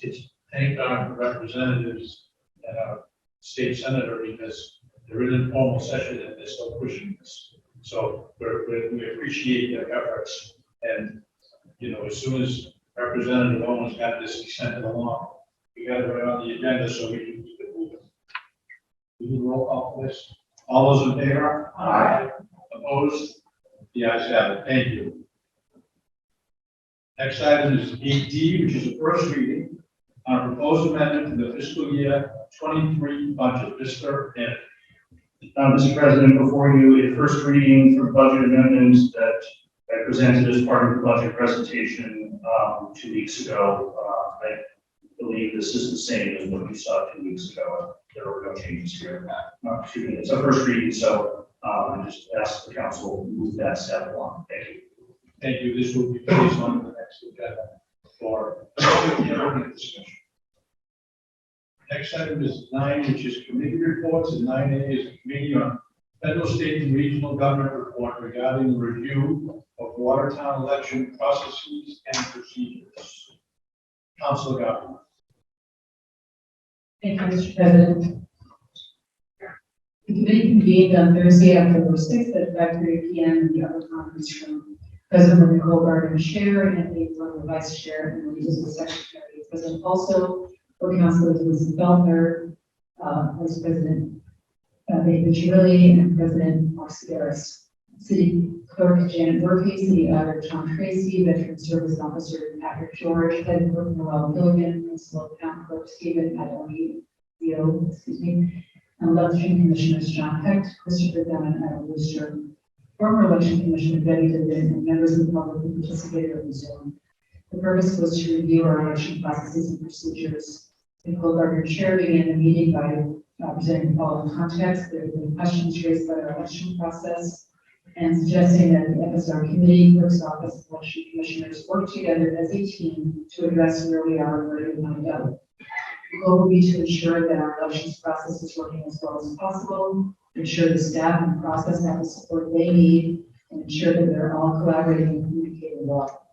thank our representatives and our state senator because they're in an informal session and they're still pushing this. So we appreciate their efforts. And, you know, as soon as Representative Owens got this, he sent it along. We got it right on the agenda so we can keep it moving. We do roll call for this. All those in favor? Aye. Opposed? The ayes have it. Thank you. Next item is 8D, which is the first reading on a proposed amendment to the fiscal year 23 budget. Mr. Ed. Mr. President, before you, a first reading for budget amendments that I presented as part of the budget presentation 2 weeks ago. I believe this is the same as what you saw 2 weeks ago. There were no changes here. Excuse me, it's a first reading, so I just ask the council to move that step along. Thank you. Thank you. This will be placed on the next agenda for discussion. Next item is 9, which is committee reports, and 9A is a committee on federal, state, and regional government report regarding the review of Watertown election processes and procedures. Council Government. Thank you, Mr. President. The committee convened on Thursday, October 6th at 5:30 p.m. in the upper conference room. President Nicole Gardner, Chair, and Anthony Plummer, Vice Chair, and the Legal Secretary. President also, for Councilors Elizabeth Feldner, Vice President David Chirilli, and President Mark Sedaris. City Clerk Janet Murphy, City Auditor Tom Tracy, Veteran Service Officer Patrick George, Head Clerk Noel Gilligan, Principal Account Clerk Stephen Adoni, and Election Commissioners John Hecht, Christopher Dunn, and Adam Brewster. Former Election Commissioner Betty Dibben, and members of the public who participated in the Zoom. The purpose was to review our election processes and procedures. Nicole Gardner, Chair, began the meeting by presenting the following context. There have been questions raised by our election process and suggesting that the FSR Committee, Clerk's Office, Election Commissioners work together as a team to address where we are and where we want to go. The goal will be to ensure that our elections process is working as well as possible, ensure the staff and process have the support they need, and ensure that they're all collaborating and communicating well.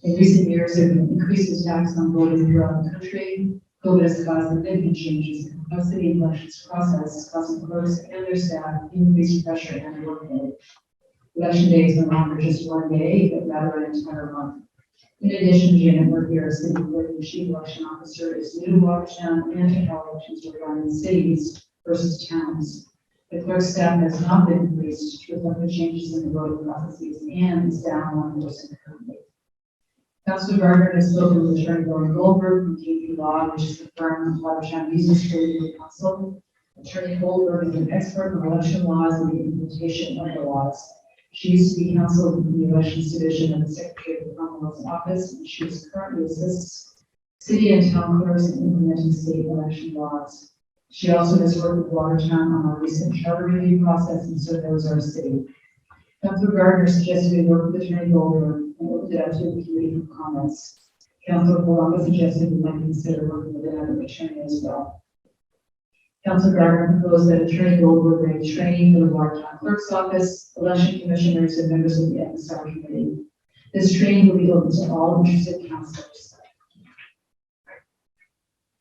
In recent years, there have been increased attacks on voting throughout the country. COVID has caused significant changes in the complexity of elections process, causing clerks and their staff increased pressure and workload. Election day is no longer just one day, but rather an entire month. In addition, Janet Murphy, our city clerk and chief election officer, is new to Watertown and to how elections are run in cities versus towns. The clerk's staff has not been increased to reflect the changes in the voting processes and is down 1 person currently. Councilor Gardner has spoken with Attorney Lauren Goldberg from KP Law, which is the firm Watertown uses for legal counsel. Attorney Goldberg is an expert in election laws and the implementation of the laws. She used to be counsel in the Elections Division of the Secretary of the Commonwealth's Office, and she currently assists city and town clerks in implementing state election laws. She also has worked with Watertown on our recent charter review process, and so knows our city. Councilor Gardner suggested we work with Attorney Goldberg and looked it up to the committee for comments. Councilor Paloma suggested we might consider working with another attorney as well. Councilor Gardner proposed that Attorney Goldberg arrange training for the Watertown Clerk's Office, election commissioners, and members of the FSR Committee. This training will be open to all interested councilors.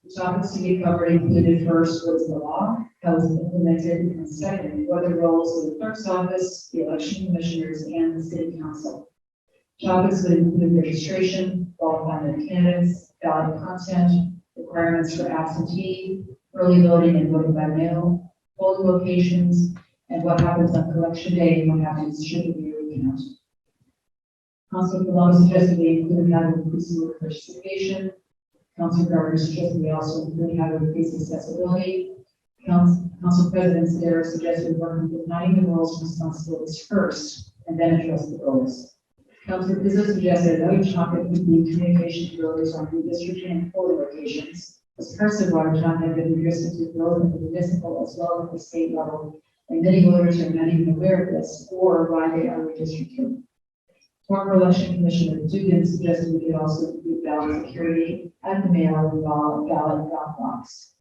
The topics to be covered included first, what is the law, how is it implemented, and second, what are the roles of the clerk's office, the election commissioners, and the city council. Topics would include registration, qualifying of candidates, ballot content, requirements for absentee, early voting and voting by mail, polling locations, and what happens on collection day and what happens should there be a recount. Councilor Paloma suggested we include how to increase voter participation. Councilor Gardner suggested we also include how to increase accessibility. Council President Sedaris suggested working with defining the roles and responsibilities first and then address the goals. Councilor Pizzo suggested another topic would be communication to voters on redistricting and polling locations. As parts of Watertown have been interested to growth at the municipal as well as the state level, and many voters are not even aware of this or why they are redistricting. Former election commissioner Dugan suggested we could also include ballot security at the mail and ballot drop box.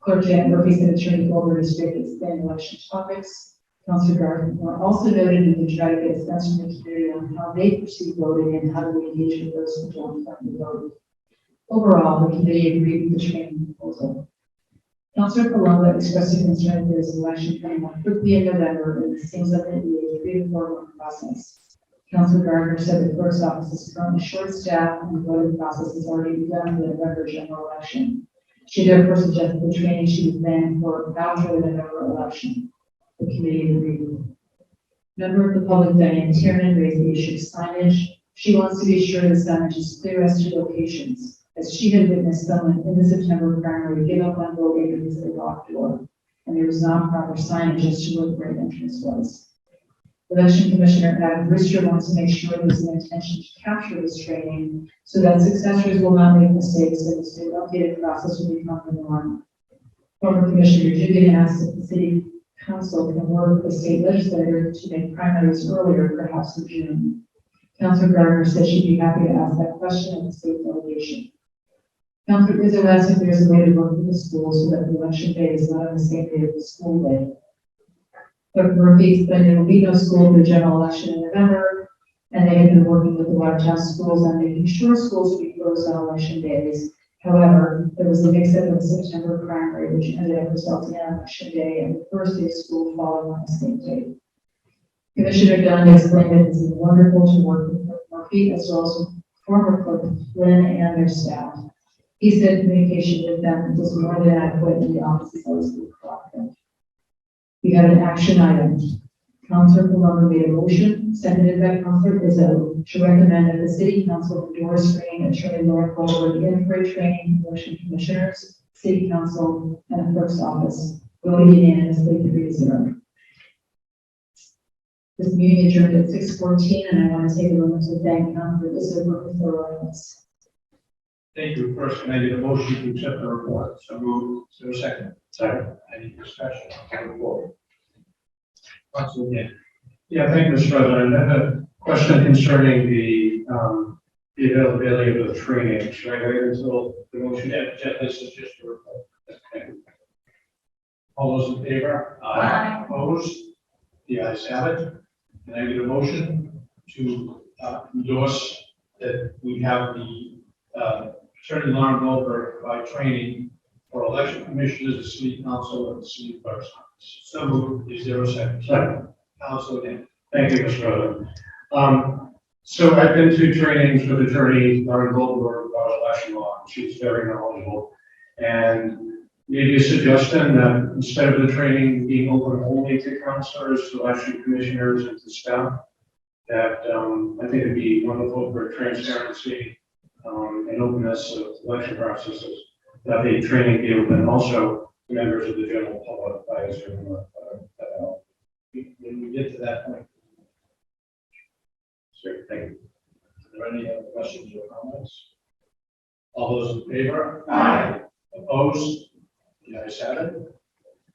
Clerk Janet Murphy said Attorney Goldberg is great at expanding election topics. Councilor Gardner also noted we can try to get a sense from the community on how they perceive voting and how do we engage with those who don't currently vote. Overall, the committee agreed with the training proposal. Councilor Palumbo expressed a concern that there is an election coming up quickly in November, and it seems that it will be a 3 to 4 month process. Councilor Gardner said the clerk's office is currently short-staffed and the voting process has already begun for the November general election. She therefore suggested the training should be planned for after the November election. The committee agreed. Member of the public, Diane Tiernan, raised the issue of signage. She wants to be sure the signage is clear as to locations, as she had witnessed someone in the September primary give up on voting because of the locked door, and there was not proper signage as to where the great entrance was. Election Commissioner Adam Brewster wants to make sure there's an intention to capture this training so that successors will not make mistakes and this new updated process will become the norm. Former Commissioner Dugan asked if the City Council can work with the state legislature to make primaries earlier, perhaps in June. Councilor Gardner said she'd be happy to ask that question at the state delegation. Councilor Rizzo asked if there's a way to work with the schools so that the election day is not on the same day as the school day. Clerk Murphy explained there will be no school for the general election in November, and they have been working with the Watertown schools on making sure schools will be closed on election days. However, there was a mix-up in the September primary, which ended up resulting in election day and the first day of school following on the same date. Commissioner Dunn explained that it is wonderful to work with Clerk Murphy as well as with former Clerk Flynn and their staff. He said communication with them was more than adequate and the office is always cooperative. We have an action item. Councilor Palumbo made a motion, seconded by Councilor Rizzo, to recommend that the City Council endorse training Attorney Laura Goldberg in for a training election commissioners, City Council, and the Clerk's office, voting unanimously 3-0. This meeting adjourned at 6:14, and I want to take a moment to thank Councilor Rizzo for thoroughness. Thank you. First, can I get a motion to accept the report? So moved. Is there a second? Second. Any discussion on the report? Councilor Dean. Yeah, thank you, Mr. President. I have a question concerning the availability of the training. Should I wait until the motion? This is just a report. Okay. All those in favor? Aye. Opposed? The ayes have it. Can I get a motion to endorse that we have the Attorney Lauren Goldberg by training for election commissioners, the City Council, and the City Clerk's office? So moved. Is there a second? Second. Councilor Dean. Thank you, Mr. President. So I've been to trainings with Attorney Lauren Goldberg about election law. She's very knowledgeable. And maybe a suggestion that instead of the training being open only to councilors, to election commissioners, and to staff, that I think it'd be wonderful for transparency and openness of election processes, that the training be open also to members of the general public by Zoom. When we get to that point, Sure, thank you. are there any other questions or comments? All those in favor? Aye. Opposed? The ayes have it.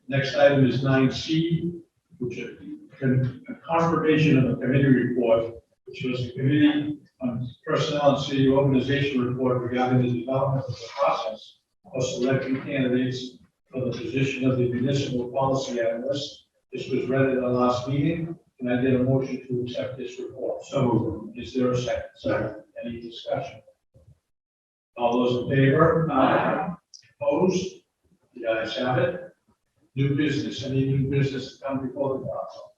Next item is 9C, which is a confirmation of a committee report, which was the Committee on Personnel and City Organization report regarding the development of the process of selecting candidates for the position of the municipal policy analyst. This was read at our last meeting, and I did a motion to accept this report. So moved. Is there a second? Second. Any discussion? All those in favor? Aye. Opposed? The ayes have it. New business. Any new business to come before the council?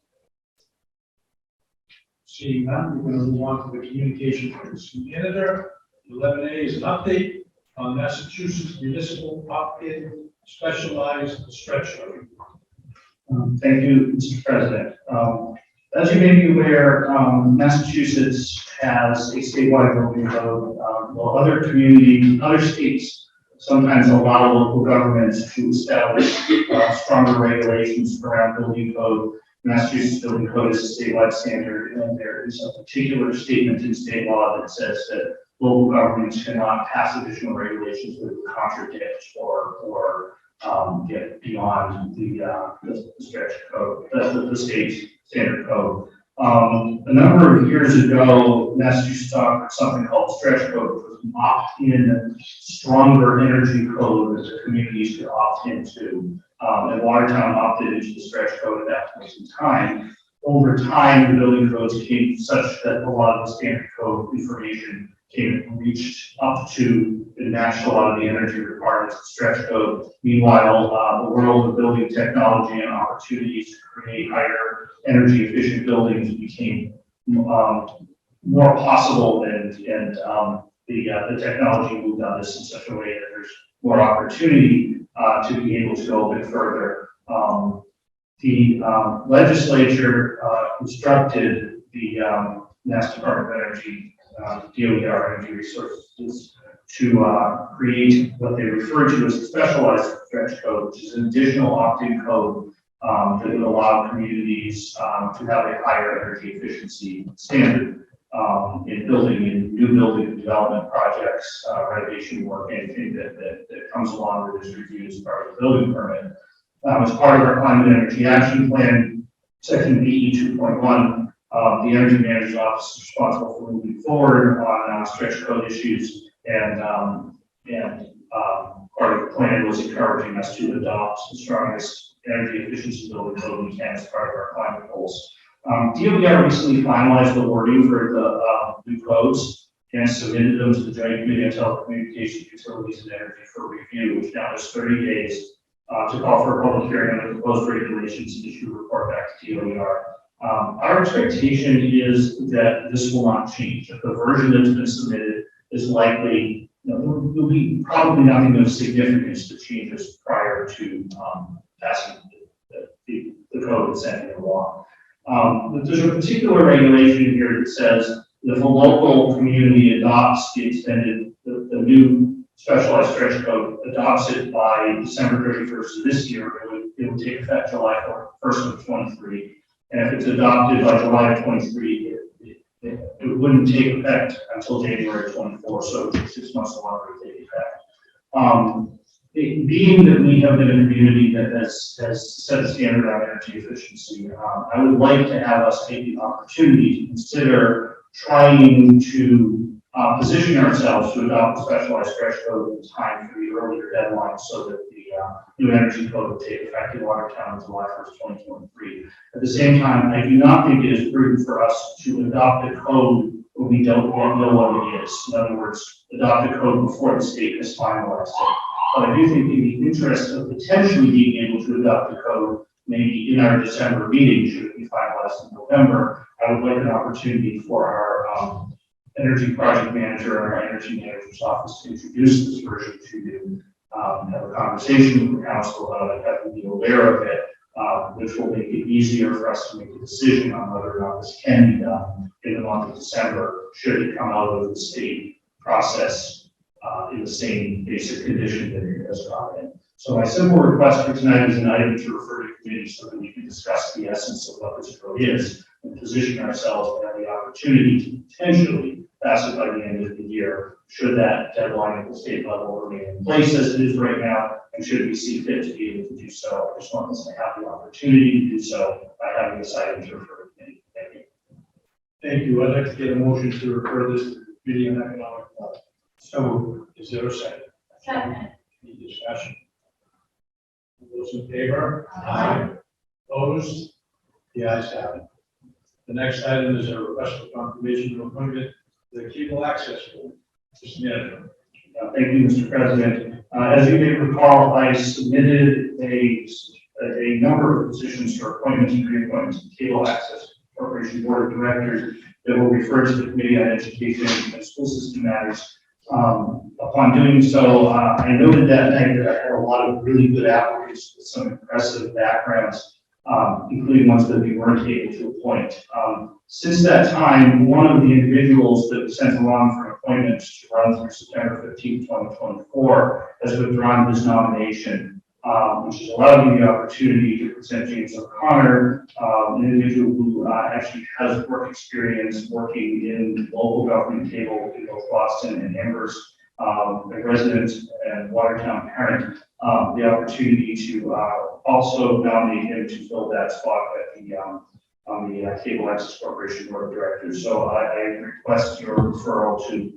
Seeing none, we're going to move on to the communication from the city manager. 11A is an update on Massachusetts municipal operated specialized stretcher. Thank you, Mr. President. As you may be aware, Massachusetts has a statewide voting code, while other states sometimes allow local governments to establish stronger regulations around building code. Massachusetts building code is a statewide standard, and there is a particular statement in state law that says that local governments cannot pass additional regulations that would contradict or get beyond the stretch code, the state standard code. A number of years ago, Massachusetts offered something called stretch code, which was an opt-in stronger energy code that the communities could opt into. And Watertown opted into the stretch code at that point in time. Over time, the building codes came such that a lot of the standard code information reached up to and matched a lot of the energy requirements of stretch code. Meanwhile, the world of building technology and opportunities to create higher energy efficient buildings became more possible, and the technology moved on this in such a way that there's more opportunity to be able to go a bit further. The legislature instructed the Mass Department of Energy, DOER Energy Resources, to create what they refer to as a specialized stretch code, which is an additional opt-in code that would allow communities to have a higher energy efficiency standard in new building development projects, renovation work, anything that comes along with this review as part of the building permit. As part of our climate energy action plan, section BE 2.1, the Energy Manager's Office is responsible for moving forward on stretch code issues, and part of the plan was encouraging us to adopt the strongest energy efficiency building code we can as part of our climate goals. DOER recently finalized the wording for the new codes and submitted them to the Joint Committee on Telecommunications, Utilities, and Energy for review, which now has 30 days to call for a public hearing on the proposed regulations and issue a report back to DOER. Our expectation is that this will not change. That the version that's been submitted is likely, there'll be probably nothing of significance that changes prior to passing the code and sending it along. There's a particular regulation here that says that if a local community adopts the new specialized stretch code, adopts it by December 31st of this year, it would take effect July 1st of 23. And if it's adopted by July of 23, it wouldn't take effect until January 24, so it would take 6 months longer to take effect. Being that we have been a community that has set a standard on energy efficiency, I would like to have us take the opportunity to consider trying to position ourselves to adopt the specialized stretch code in time for the earlier deadline so that the new energy code will take effect in Watertown on July 1st, 2023. At the same time, I do not think it is prudent for us to adopt a code when we don't know what it is. In other words, adopt a code before the state has finalized it. But I do think in the interest of potentially being able to adopt the code, maybe in our December meeting, should it be finalized in November, I would like an opportunity for our energy project manager and our energy manager's office to introduce this version to you, have a conversation with the council about it, have them be aware of it, which will make it easier for us to make a decision on whether or not this can be done in the month of December, should it come out of the state process in the same basic condition that it has gone in. So my simple request for tonight is an item to refer to committee so that we can discuss the essence of what this code is and position ourselves to have the opportunity to potentially pass it by the end of the year, should that deadline at the state level remain in place as it is right now, and should we see fit to be able to do so. I just want us to have the opportunity to do so by having this item to refer to committee. Thank you. Thank you. I'd like to get a motion to refer this to the Committee on Economic Development. So, is there a second? Second. Any discussion? Those in favor? Aye. Opposed? The ayes have it. The next item is a request for confirmation of appointment to the Cable Access Board. Mr. Manager. Thank you, Mr. President. As you may recall, I submitted a number of positions for appointments and reappointments to the Cable Access Corporation Board of Directors that will refer to the Committee on Education and School System Matters. Upon doing so, I noted that night that I had a lot of really good applicants with some impressive backgrounds, including ones that we weren't able to appoint. Since that time, one of the individuals that was sent along for an appointment to run through September 15, 2024, has withdrawn his nomination, which has allowed me the opportunity to present James O'Connor, an individual who actually has work experience working in local government cable in both Boston and Amherst, a resident and Watertown parent, the opportunity to also nominate him to fill that spot at the on the Cable Access Corporation Board of Directors. So I request your referral to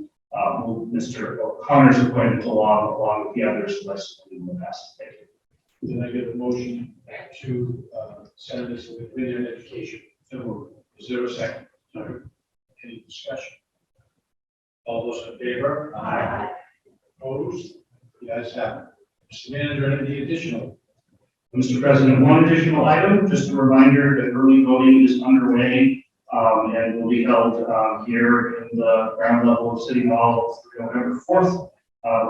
move Mr. O'Connor's appointment along with the others unless somebody will pass. Thank you. Then I get a motion to send this to the Committee on Education. So moved. Is there a second? Any discussion? All those in favor? Aye. Opposed? The ayes have it. Mr. Manager, anything additional? Mr. President, one additional item, just a reminder that early voting is underway and will be held here in the ground level of City Hall November 4th.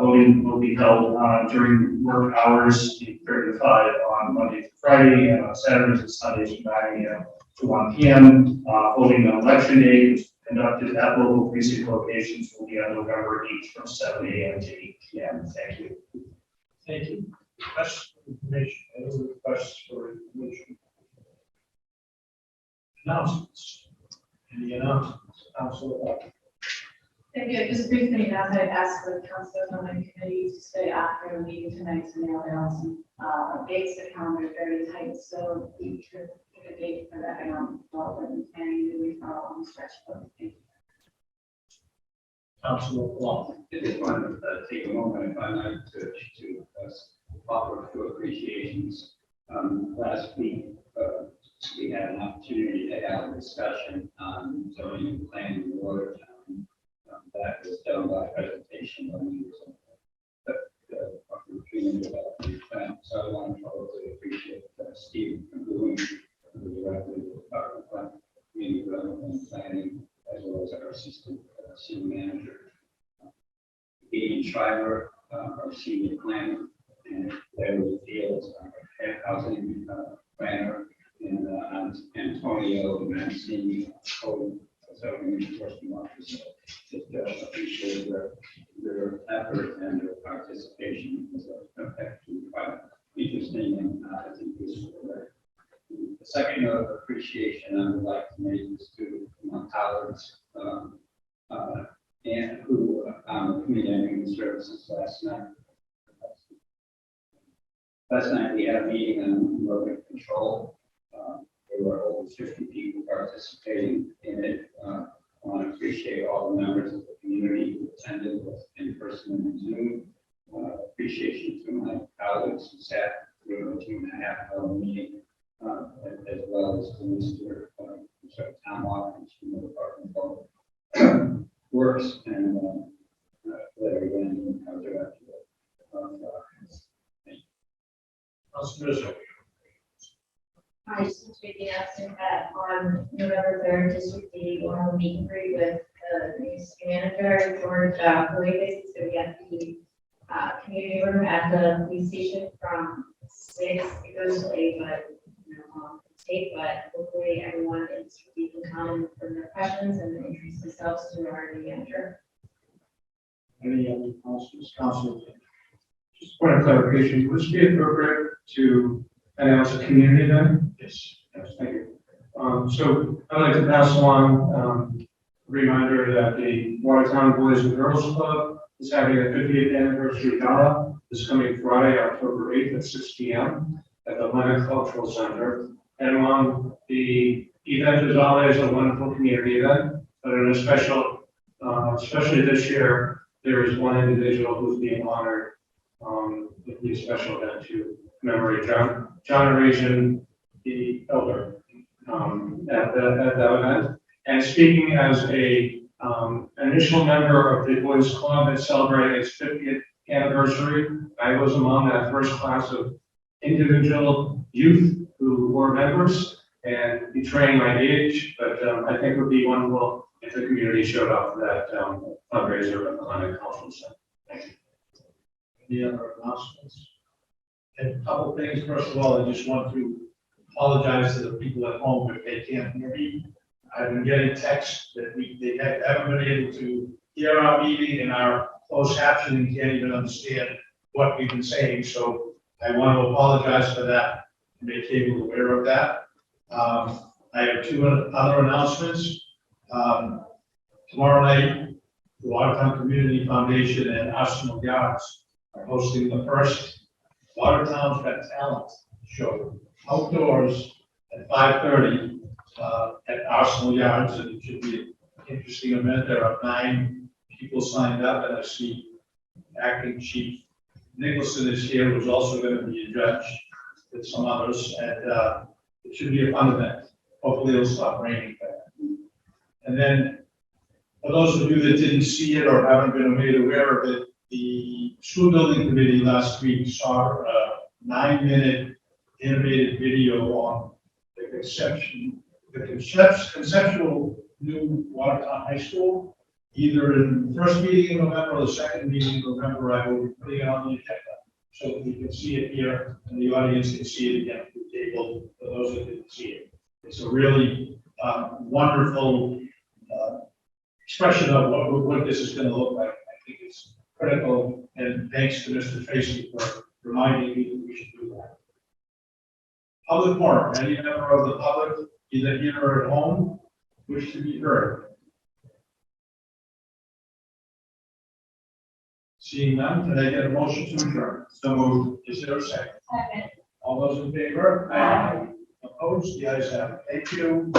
Voting will be held during work hours, 8:30 to 5 on Monday to Friday, and on Saturdays and Sundays from 9 a.m. to 1 p.m. Voting on election day is conducted at local precinct locations will be on November 8th from 7 a.m. to 8 p.m. Thank you. Thank you. Requests for information. Any requests for information? Announcements. Any announcements? Council. Thank you. Just briefly, as I asked the councilors on the committee to stay after the meeting tonight to nail down some dates. The calendar is very tight, so we should pick a date for the economic development and planning that we follow on the stretch of the week. Council Law. I just want to take a moment, if I might, to offer a few appreciations. Last week, we had an opportunity to have a discussion on zoning and planning in Watertown. That was done by presentation by members of the community development plan. So I want to totally appreciate Steve from doing the director of the Department of Community Development and Planning, as well as our assistant city manager. Ian Schreiber, our senior planner, and Larry Fields, our housing planner, and Antonio Mancini, zoning enforcement officer. Just appreciate their effort and their participation. It was actually quite interesting and I think useful. The second note of appreciation I would like to make is to my colleagues and who on the Community on Human Services last night. Last night we had a meeting on rodent control. There were over 50 people participating in it. I want to appreciate all the members of the community who attended both in person and Zoom. Appreciation to my colleagues who sat through a 2.5-hour meeting, as well as to Mr. Tom Watkins from the Department of Works and Larry Van, our director of I just want to be announcing that on November 3rd, District D, we'll have a meet and greet with the new city manager, George Cuevas. It's going to be at the community room at the police station from 6. It goes to 8, but but hopefully everyone in District D can come for their questions and introduce themselves to our new manager. Any other councils? Council. Just point of clarification, would it be appropriate to announce a community event? Yes. Yes, thank you. So I'd like to pass along a reminder that the Watertown Boys and Girls Club is having a 50th anniversary gala this coming Friday, October 8th at 6 p.m. at the Atlantic Cultural Center. And on the event is always a wonderful community event, but in a special, especially this year, there is one individual who's being honored with the special event to commemorate John Arazian, the elder, at that event. And speaking as a initial member of the Boys Club that's celebrating its 50th anniversary, I was among that first class of individual youth who were members, and betraying my age, but I think it would be wonderful if the community showed up for that fundraiser at the Atlantic Cultural Center. Thank you. Any other announcements? And a couple things. First of all, I just want to apologize to the people at home if they can't hear me. I've been getting texts that they haven't been able to hear our meeting, and our closed captioning can't even understand what we've been saying. So I want to apologize for that and make people aware of that. I have 2 other announcements. Tomorrow night, the Watertown Community Foundation and Arsenal Yards are hosting the first Watertown's Got Talent show outdoors at 5:30. at Arsenal Yards, and it should be an interesting event. There are 9 people signed up, and I see Acting Chief Nicholson is here, who's also going to be a judge with some others, and it should be a fun event. Hopefully it'll stop raining. And then, for those of you that didn't see it or haven't been made aware of it, the school building committee last week saw a 9-minute animated video on the conceptual new Watertown High School, either in the first meeting in November or the second meeting in November. I will be putting it on the agenda so that you can see it here and the audience can see it again at the table for those that didn't see it. It's a really wonderful expression of what this is going to look like. I think it's critical, and thanks to Mr. Tracy for reminding me that we should do that. Public forum. Any member of the public, either here or at home, wish to be heard? Seeing none, can I get a motion to adjourn? So moved. Is there a second? Second. All those in favor? Aye. Opposed? The ayes have it. Thank you.